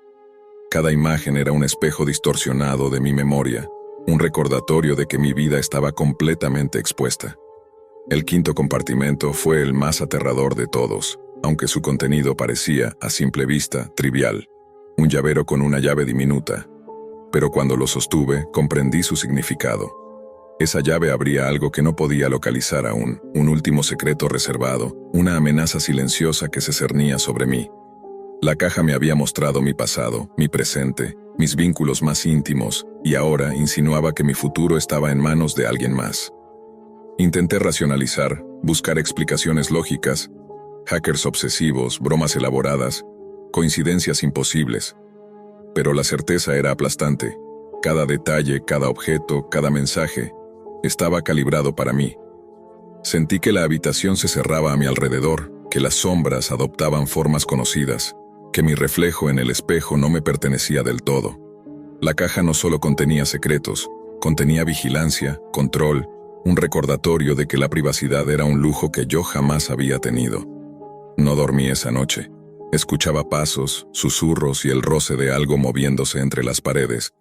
Cada imagen era un espejo distorsionado de mi memoria, un recordatorio de que mi vida estaba completamente expuesta. El quinto compartimento fue el más aterrador de todos, aunque su contenido parecía, a simple vista, trivial. Un llavero con una llave diminuta. Pero cuando lo sostuve, comprendí su significado. Esa llave abría algo que no podía localizar aún, un último secreto reservado, una amenaza silenciosa que se cernía sobre mí. La caja me había mostrado mi pasado, mi presente, mis vínculos más íntimos, y ahora insinuaba que mi futuro estaba en manos de alguien más. Intenté racionalizar, buscar explicaciones lógicas, hackers obsesivos, bromas elaboradas, coincidencias imposibles. Pero la certeza era aplastante. Cada detalle, cada objeto, cada mensaje, estaba calibrado para mí. Sentí que la habitación se cerraba a mi alrededor, que las sombras adoptaban formas conocidas, que mi reflejo en el espejo no me pertenecía del todo. La caja no solo contenía secretos, contenía vigilancia, control, un recordatorio de que la privacidad era un lujo que yo jamás había tenido. No dormí esa noche. Escuchaba pasos, susurros y el roce de algo moviéndose entre las paredes.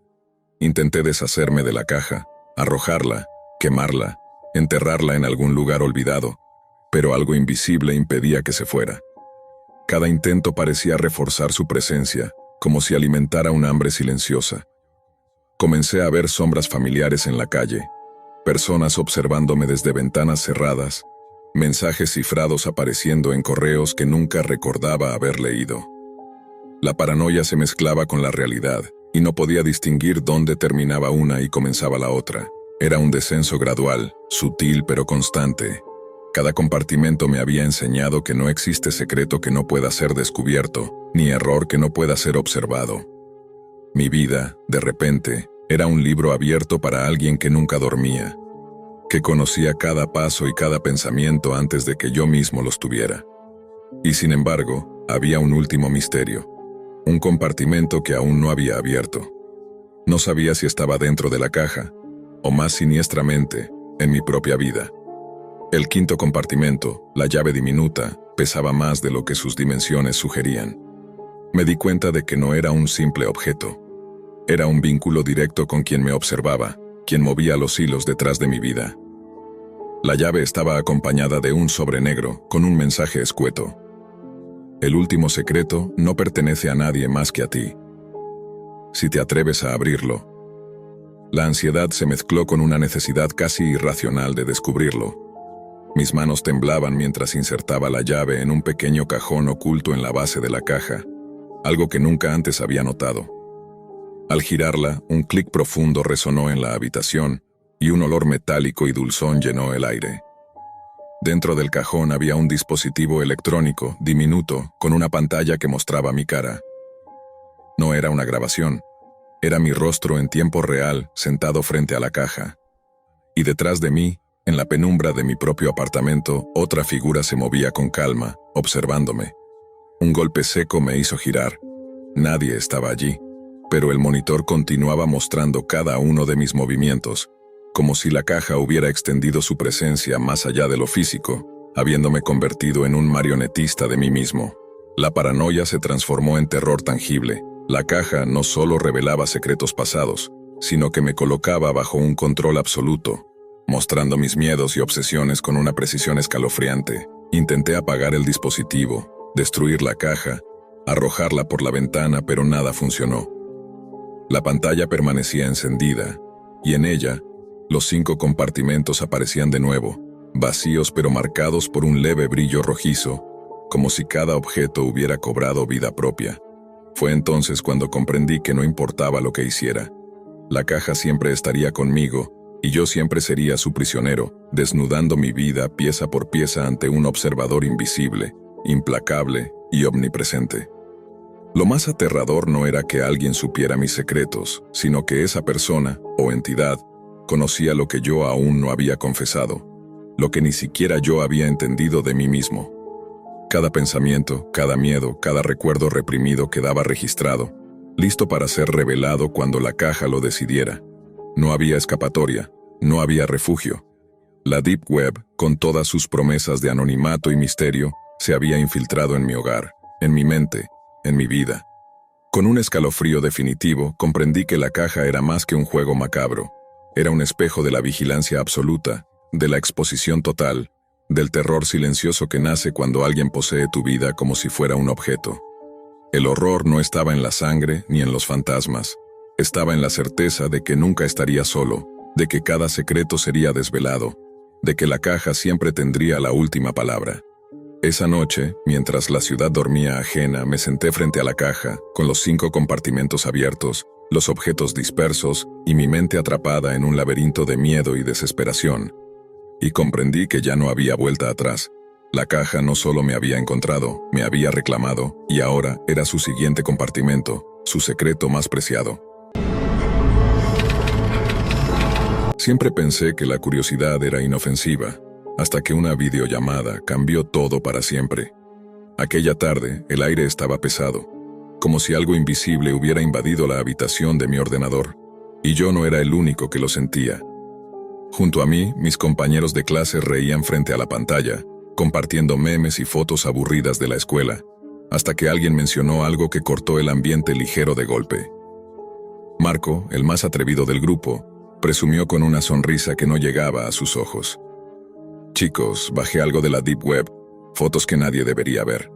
Intenté deshacerme de la caja, arrojarla, quemarla, enterrarla en algún lugar olvidado, pero algo invisible impedía que se fuera. Cada intento parecía reforzar su presencia, como si alimentara un hambre silenciosa. Comencé a ver sombras familiares en la calle, personas observándome desde ventanas cerradas, mensajes cifrados apareciendo en correos que nunca recordaba haber leído. La paranoia se mezclaba con la realidad, y no podía distinguir dónde terminaba una y comenzaba la otra. Era un descenso gradual, sutil pero constante. Cada compartimento me había enseñado que no existe secreto que no pueda ser descubierto, ni error que no pueda ser observado. Mi vida, de repente, era un libro abierto para alguien que nunca dormía, que conocía cada paso y cada pensamiento antes de que yo mismo los tuviera. Y sin embargo, había un último misterio, un compartimento que aún no había abierto. No sabía si estaba dentro de la caja, o más siniestramente, en mi propia vida. El quinto compartimento, la llave diminuta, pesaba más de lo que sus dimensiones sugerían. Me di cuenta de que no era un simple objeto. Era un vínculo directo con quien me observaba, quien movía los hilos detrás de mi vida. La llave estaba acompañada de un sobre negro con un mensaje escueto. El último secreto no pertenece a nadie más que a ti. Si te atreves a abrirlo. La ansiedad se mezcló con una necesidad casi irracional de descubrirlo. Mis manos temblaban mientras insertaba la llave en un pequeño cajón oculto en la base de la caja, algo que nunca antes había notado. Al girarla, un clic profundo resonó en la habitación y un olor metálico y dulzón llenó el aire. Dentro del cajón había un dispositivo electrónico, diminuto, con una pantalla que mostraba mi cara. No era una grabación, era mi rostro en tiempo real, sentado frente a la caja. Y detrás de mí, en la penumbra de mi propio apartamento, otra figura se movía con calma, observándome. Un golpe seco me hizo girar. Nadie estaba allí, pero el monitor continuaba mostrando cada uno de mis movimientos, como si la caja hubiera extendido su presencia más allá de lo físico, habiéndome convertido en un marionetista de mí mismo. La paranoia se transformó en terror tangible. La caja no solo revelaba secretos pasados, sino que me colocaba bajo un control absoluto, mostrando mis miedos y obsesiones con una precisión escalofriante. Intenté apagar el dispositivo, destruir la caja, arrojarla por la ventana, pero nada funcionó. La pantalla permanecía encendida, y en ella, los 5 compartimentos aparecían de nuevo, vacíos pero marcados por un leve brillo rojizo, como si cada objeto hubiera cobrado vida propia. Fue entonces cuando comprendí que no importaba lo que hiciera. La caja siempre estaría conmigo, y yo siempre sería su prisionero, desnudando mi vida pieza por pieza ante un observador invisible, implacable y omnipresente. Lo más aterrador no era que alguien supiera mis secretos, sino que esa persona, o entidad, conocía lo que yo aún no había confesado, lo que ni siquiera yo había entendido de mí mismo. Cada pensamiento, cada miedo, cada recuerdo reprimido quedaba registrado, listo para ser revelado cuando la caja lo decidiera. No había escapatoria, no había refugio. La Deep Web, con todas sus promesas de anonimato y misterio, se había infiltrado en mi hogar, en mi mente, en mi vida. Con un escalofrío definitivo, comprendí que la caja era más que un juego macabro. Era un espejo de la vigilancia absoluta, de la exposición total, del terror silencioso que nace cuando alguien posee tu vida como si fuera un objeto. El horror no estaba en la sangre ni en los fantasmas. Estaba en la certeza de que nunca estaría solo, de que cada secreto sería desvelado, de que la caja siempre tendría la última palabra. Esa noche, mientras la ciudad dormía ajena, me senté frente a la caja, con los 5 compartimentos abiertos, los objetos dispersos y mi mente atrapada en un laberinto de miedo y desesperación. Y comprendí que ya no había vuelta atrás. La caja no solo me había encontrado, me había reclamado, y ahora era su siguiente compartimento, su secreto más preciado. Siempre pensé que la curiosidad era inofensiva, hasta que una videollamada cambió todo para siempre. Aquella tarde, el aire estaba pesado, como si algo invisible hubiera invadido la habitación de mi ordenador, y yo no era el único que lo sentía. Junto a mí, mis compañeros de clase reían frente a la pantalla, compartiendo memes y fotos aburridas de la escuela, hasta que alguien mencionó algo que cortó el ambiente ligero de golpe. Marco, el más atrevido del grupo, presumió con una sonrisa que no llegaba a sus ojos. «Chicos, bajé algo de la Deep Web, fotos que nadie debería ver».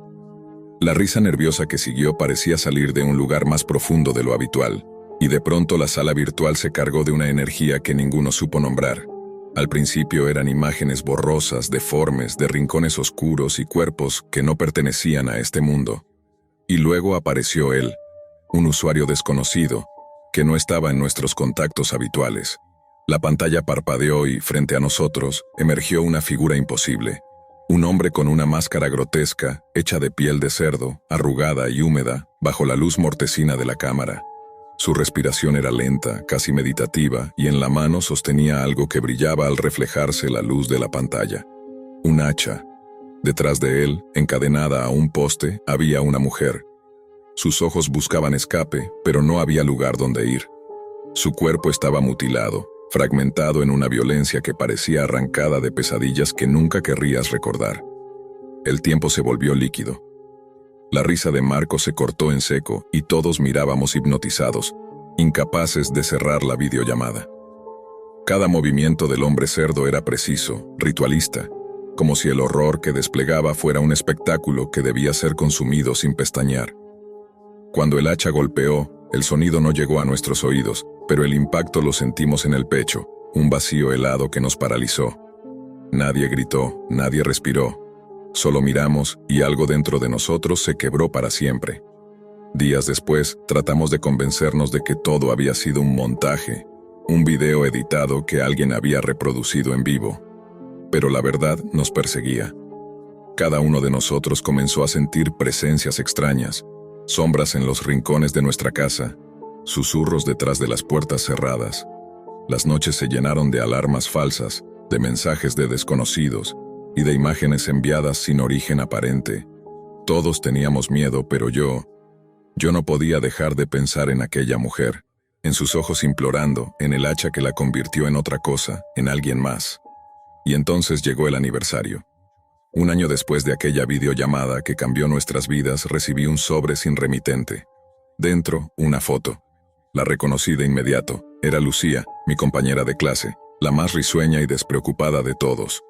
La risa nerviosa que siguió parecía salir de un lugar más profundo de lo habitual, y de pronto la sala virtual se cargó de una energía que ninguno supo nombrar. Al principio eran imágenes borrosas, deformes, de rincones oscuros y cuerpos que no pertenecían a este mundo. Y luego apareció él, un usuario desconocido, que no estaba en nuestros contactos habituales. La pantalla parpadeó y, frente a nosotros, emergió una figura imposible. Un hombre con una máscara grotesca, hecha de piel de cerdo, arrugada y húmeda, bajo la luz mortecina de la cámara. Su respiración era lenta, casi meditativa, y en la mano sostenía algo que brillaba al reflejarse la luz de la pantalla. Un hacha. Detrás de él, encadenada a un poste, había una mujer. Sus ojos buscaban escape, pero no había lugar donde ir. Su cuerpo estaba mutilado, fragmentado en una violencia que parecía arrancada de pesadillas que nunca querrías recordar. El tiempo se volvió líquido. La risa de Marco se cortó en seco y todos mirábamos hipnotizados, incapaces de cerrar la videollamada. Cada movimiento del hombre cerdo era preciso, ritualista, como si el horror que desplegaba fuera un espectáculo que debía ser consumido sin pestañear. Cuando el hacha golpeó, el sonido no llegó a nuestros oídos, pero el impacto lo sentimos en el pecho, un vacío helado que nos paralizó. Nadie gritó, nadie respiró. Solo miramos y algo dentro de nosotros se quebró para siempre. Días después, tratamos de convencernos de que todo había sido un montaje, un video editado que alguien había reproducido en vivo. Pero la verdad nos perseguía. Cada uno de nosotros comenzó a sentir presencias extrañas, sombras en los rincones de nuestra casa, susurros detrás de las puertas cerradas. Las noches se llenaron de alarmas falsas, de mensajes de desconocidos y de imágenes enviadas sin origen aparente. Todos teníamos miedo, pero yo no podía dejar de pensar en aquella mujer, en sus ojos implorando, en el hacha que la convirtió en otra cosa, en alguien más. Y entonces llegó el aniversario. Un año después de aquella videollamada que cambió nuestras vidas, recibí un sobre sin remitente. Dentro, una foto. La reconocí de inmediato. Era Lucía, mi compañera de clase, la más risueña y despreocupada de todos.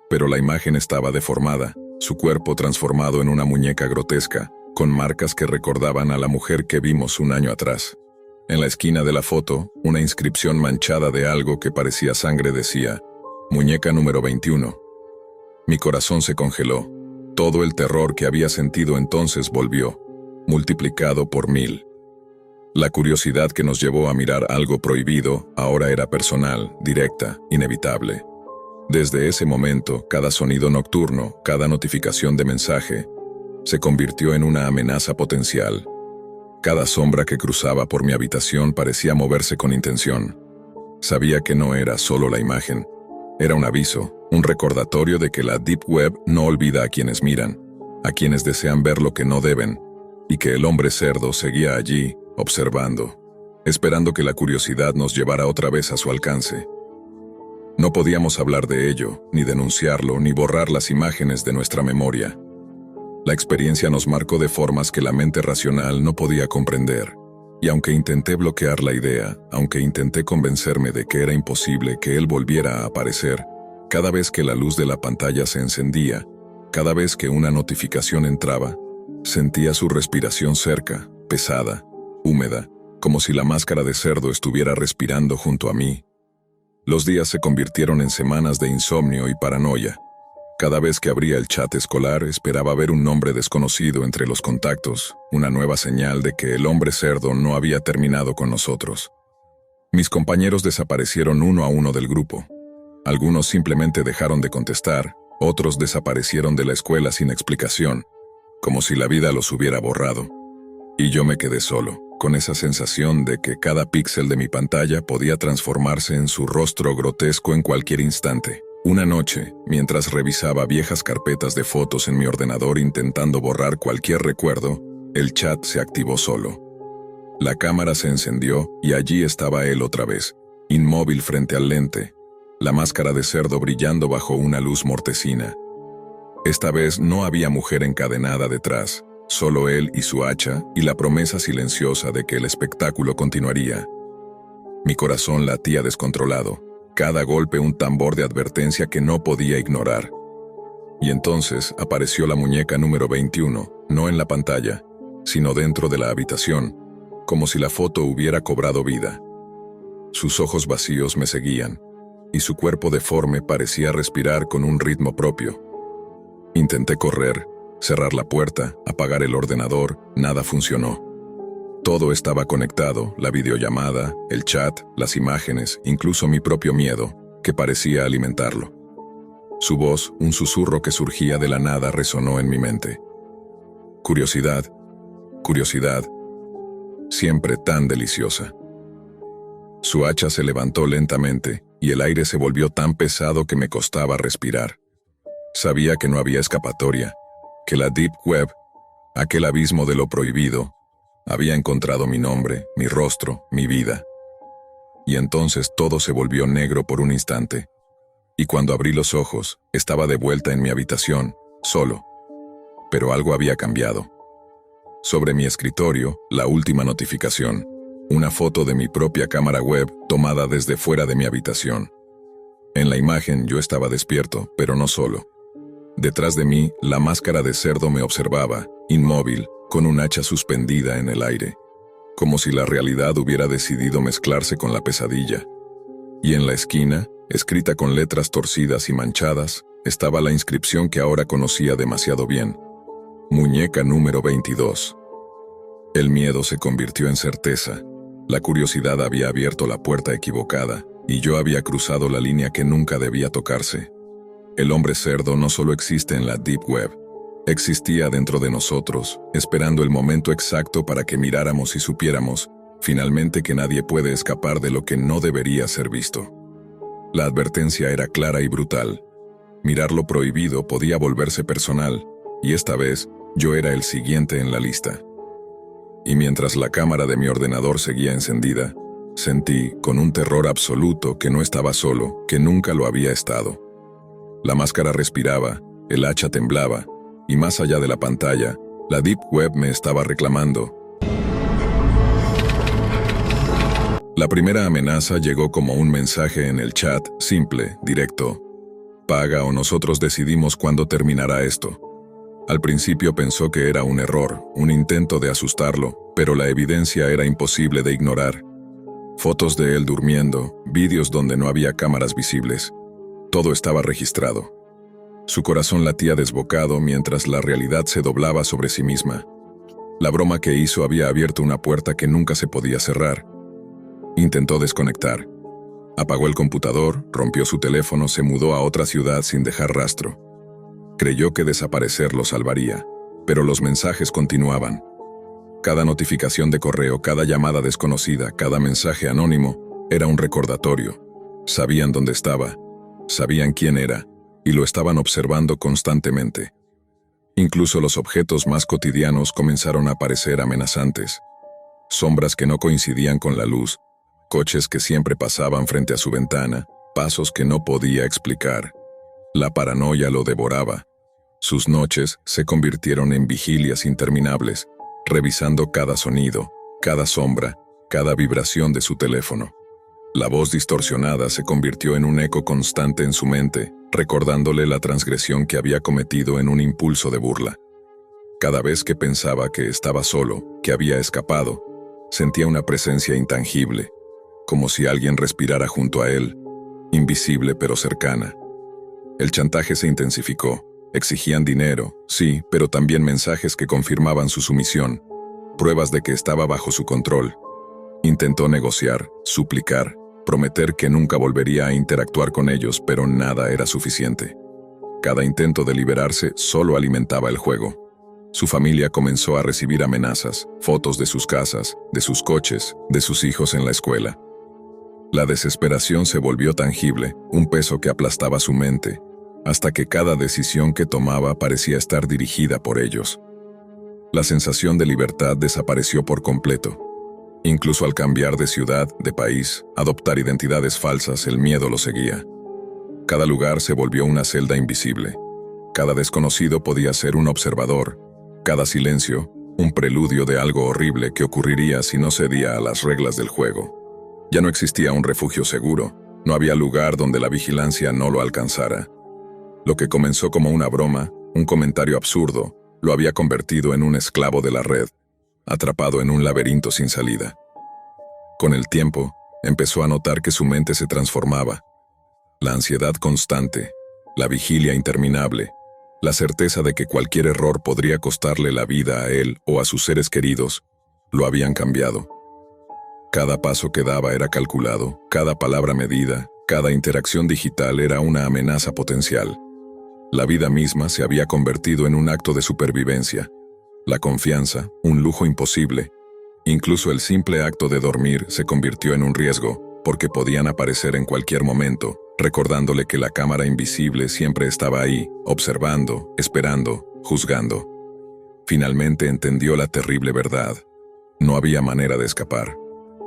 Pero la imagen estaba deformada, su cuerpo transformado en una muñeca grotesca, con marcas que recordaban a la mujer que vimos un año atrás. En la esquina de la foto, una inscripción manchada de algo que parecía sangre decía: Muñeca número 21. Mi corazón se congeló. Todo el terror que había sentido entonces volvió, multiplicado por 1000. La curiosidad que nos llevó a mirar algo prohibido ahora era personal, directa, inevitable. Desde ese momento, cada sonido nocturno, cada notificación de mensaje, se convirtió en una amenaza potencial. Cada sombra que cruzaba por mi habitación parecía moverse con intención. Sabía que no era solo la imagen. Era un aviso, un recordatorio de que la Deep Web no olvida a quienes miran, a quienes desean ver lo que no deben, y que el hombre cerdo seguía allí, observando, esperando que la curiosidad nos llevara otra vez a su alcance. No podíamos hablar de ello, ni denunciarlo, ni borrar las imágenes de nuestra memoria. La experiencia nos marcó de formas que la mente racional no podía comprender. Y aunque intenté bloquear la idea, aunque intenté convencerme de que era imposible que él volviera a aparecer, cada vez que la luz de la pantalla se encendía, cada vez que una notificación entraba, sentía su respiración cerca, pesada, húmeda, como si la máscara de cerdo estuviera respirando junto a mí. Los días se convirtieron en semanas de insomnio y paranoia. Cada vez que abría el chat escolar esperaba ver un nombre desconocido entre los contactos, una nueva señal de que el hombre cerdo no había terminado con nosotros. Mis compañeros desaparecieron uno a uno del grupo. Algunos simplemente dejaron de contestar, otros desaparecieron de la escuela sin explicación, como si la vida los hubiera borrado. Y yo me quedé solo, con esa sensación de que cada píxel de mi pantalla podía transformarse en su rostro grotesco en cualquier instante. Una noche, mientras revisaba viejas carpetas de fotos en mi ordenador intentando borrar cualquier recuerdo, el chat se activó solo. La cámara se encendió y allí estaba él otra vez, inmóvil frente al lente, la máscara de cerdo brillando bajo una luz mortecina. Esta vez no había mujer encadenada detrás, solo él y su hacha y la promesa silenciosa de que el espectáculo continuaría. Mi corazón latía descontrolado. Cada golpe un tambor de advertencia que no podía ignorar. Y entonces apareció la muñeca número 21, no en la pantalla, sino dentro de la habitación, como si la foto hubiera cobrado vida. Sus ojos vacíos me seguían, y su cuerpo deforme parecía respirar con un ritmo propio. Intenté correr, cerrar la puerta, apagar el ordenador, nada funcionó. Todo estaba conectado, la videollamada, el chat, las imágenes, incluso mi propio miedo, que parecía alimentarlo. Su voz, un susurro que surgía de la nada, resonó en mi mente. Curiosidad, curiosidad, siempre tan deliciosa. Su hacha se levantó lentamente, y el aire se volvió tan pesado que me costaba respirar. Sabía que no había escapatoria, que la Deep Web, aquel abismo de lo prohibido, había encontrado mi nombre, mi rostro, mi vida. Y entonces todo se volvió negro por un instante. Y cuando abrí los ojos, estaba de vuelta en mi habitación, solo. Pero algo había cambiado. Sobre mi escritorio, la última notificación, una foto de mi propia cámara web tomada desde fuera de mi habitación. En la imagen yo estaba despierto, pero no solo. Detrás de mí, la máscara de cerdo me observaba, inmóvil, con un hacha suspendida en el aire, como si la realidad hubiera decidido mezclarse con la pesadilla. Y en la esquina, escrita con letras torcidas y manchadas, estaba la inscripción que ahora conocía demasiado bien: Muñeca número 22. El miedo se convirtió en certeza. La curiosidad había abierto la puerta equivocada, y yo había cruzado la línea que nunca debía tocarse. El hombre cerdo no solo existe en la Deep Web, existía dentro de nosotros, esperando el momento exacto para que miráramos y supiéramos, finalmente, que nadie puede escapar de lo que no debería ser visto. La advertencia era clara y brutal. Mirar lo prohibido podía volverse personal, y esta vez yo era el siguiente en la lista. Y mientras la cámara de mi ordenador seguía encendida, sentí, con un terror absoluto, que no estaba solo, que nunca lo había estado. La máscara respiraba, el hacha temblaba, y más allá de la pantalla, la Deep Web me estaba reclamando. La primera amenaza llegó como un mensaje en el chat, simple, directo. Paga o nosotros decidimos cuándo terminará esto. Al principio pensó que era un error, un intento de asustarlo, pero la evidencia era imposible de ignorar. Fotos de él durmiendo, vídeos donde no había cámaras visibles. Todo estaba registrado. Su corazón latía desbocado mientras la realidad se doblaba sobre sí misma. La broma que hizo había abierto una puerta que nunca se podía cerrar. Intentó desconectar. Apagó el computador, rompió su teléfono, se mudó a otra ciudad sin dejar rastro. Creyó que desaparecer lo salvaría, pero los mensajes continuaban. Cada notificación de correo, cada llamada desconocida, cada mensaje anónimo, era un recordatorio. Sabían dónde estaba, sabían quién era, y lo estaban observando constantemente. Incluso los objetos más cotidianos comenzaron a parecer amenazantes. Sombras que no coincidían con la luz, coches que siempre pasaban frente a su ventana, pasos que no podía explicar. La paranoia lo devoraba. Sus noches se convirtieron en vigilias interminables, revisando cada sonido, cada sombra, cada vibración de su teléfono. La voz distorsionada se convirtió en un eco constante en su mente, recordándole la transgresión que había cometido en un impulso de burla. Cada vez que pensaba que estaba solo, que había escapado, sentía una presencia intangible, como si alguien respirara junto a él, invisible pero cercana. El chantaje se intensificó. Exigían dinero, sí, pero también mensajes que confirmaban su sumisión, pruebas de que estaba bajo su control. Intentó negociar, suplicar, prometer que nunca volvería a interactuar con ellos, pero nada era suficiente. Cada intento de liberarse solo alimentaba el juego. Su familia comenzó a recibir amenazas, fotos de sus casas, de sus coches, de sus hijos en la escuela. La desesperación se volvió tangible, un peso que aplastaba su mente, hasta que cada decisión que tomaba parecía estar dirigida por ellos. La sensación de libertad desapareció por completo. Incluso al cambiar de ciudad, de país, adoptar identidades falsas, el miedo lo seguía. Cada lugar se volvió una celda invisible. Cada desconocido podía ser un observador. Cada silencio, un preludio de algo horrible que ocurriría si no cedía a las reglas del juego. Ya no existía un refugio seguro. No había lugar donde la vigilancia no lo alcanzara. Lo que comenzó como una broma, un comentario absurdo, lo había convertido en un esclavo de la red, atrapado en un laberinto sin salida. Con el tiempo, empezó a notar que su mente se transformaba. La ansiedad constante, la vigilia interminable, la certeza de que cualquier error podría costarle la vida a él o a sus seres queridos, lo habían cambiado. Cada paso que daba era calculado, cada palabra medida, cada interacción digital era una amenaza potencial. La vida misma se había convertido en un acto de supervivencia. La confianza, un lujo imposible. Incluso el simple acto de dormir se convirtió en un riesgo, porque podían aparecer en cualquier momento, recordándole que la cámara invisible siempre estaba ahí, observando, esperando, juzgando. Finalmente entendió la terrible verdad. No había manera de escapar.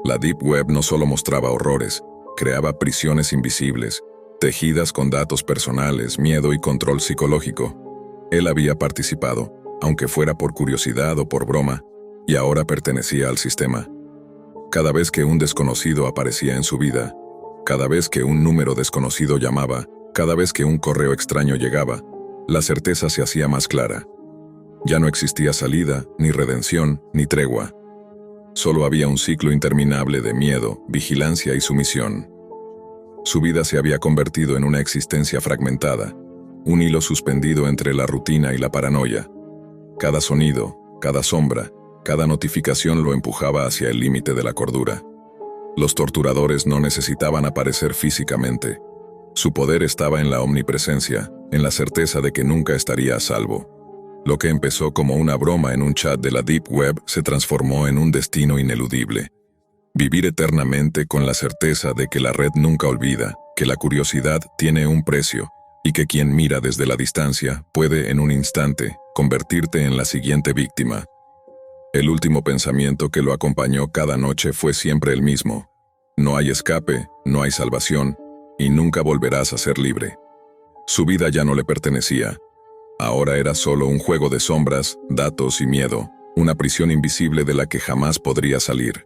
La Deep Web no solo mostraba horrores, creaba prisiones invisibles, tejidas con datos personales, miedo y control psicológico. Él había participado, aunque fuera por curiosidad o por broma, y ahora pertenecía al sistema. Cada vez que un desconocido aparecía en su vida, cada vez que un número desconocido llamaba, cada vez que un correo extraño llegaba, la certeza se hacía más clara. Ya no existía salida, ni redención, ni tregua. Solo había un ciclo interminable de miedo, vigilancia y sumisión. Su vida se había convertido en una existencia fragmentada, un hilo suspendido entre la rutina y la paranoia. Cada sonido, cada sombra, Cada notificación lo empujaba hacia el límite de la cordura. Los torturadores no necesitaban aparecer físicamente. Su poder estaba en la omnipresencia, en la certeza de que nunca estaría a salvo. Lo que empezó como una broma en un chat de la Deep Web se transformó en un destino ineludible. Vivir eternamente con la certeza de que la red nunca olvida, que la curiosidad tiene un precio, y que quien mira desde la distancia puede en un instante convertirte en la siguiente víctima. El último pensamiento que lo acompañó cada noche fue siempre el mismo. No hay escape, no hay salvación, y nunca volverás a ser libre. Su vida ya no le pertenecía. Ahora era solo un juego de sombras, datos y miedo, una prisión invisible de la que jamás podría salir.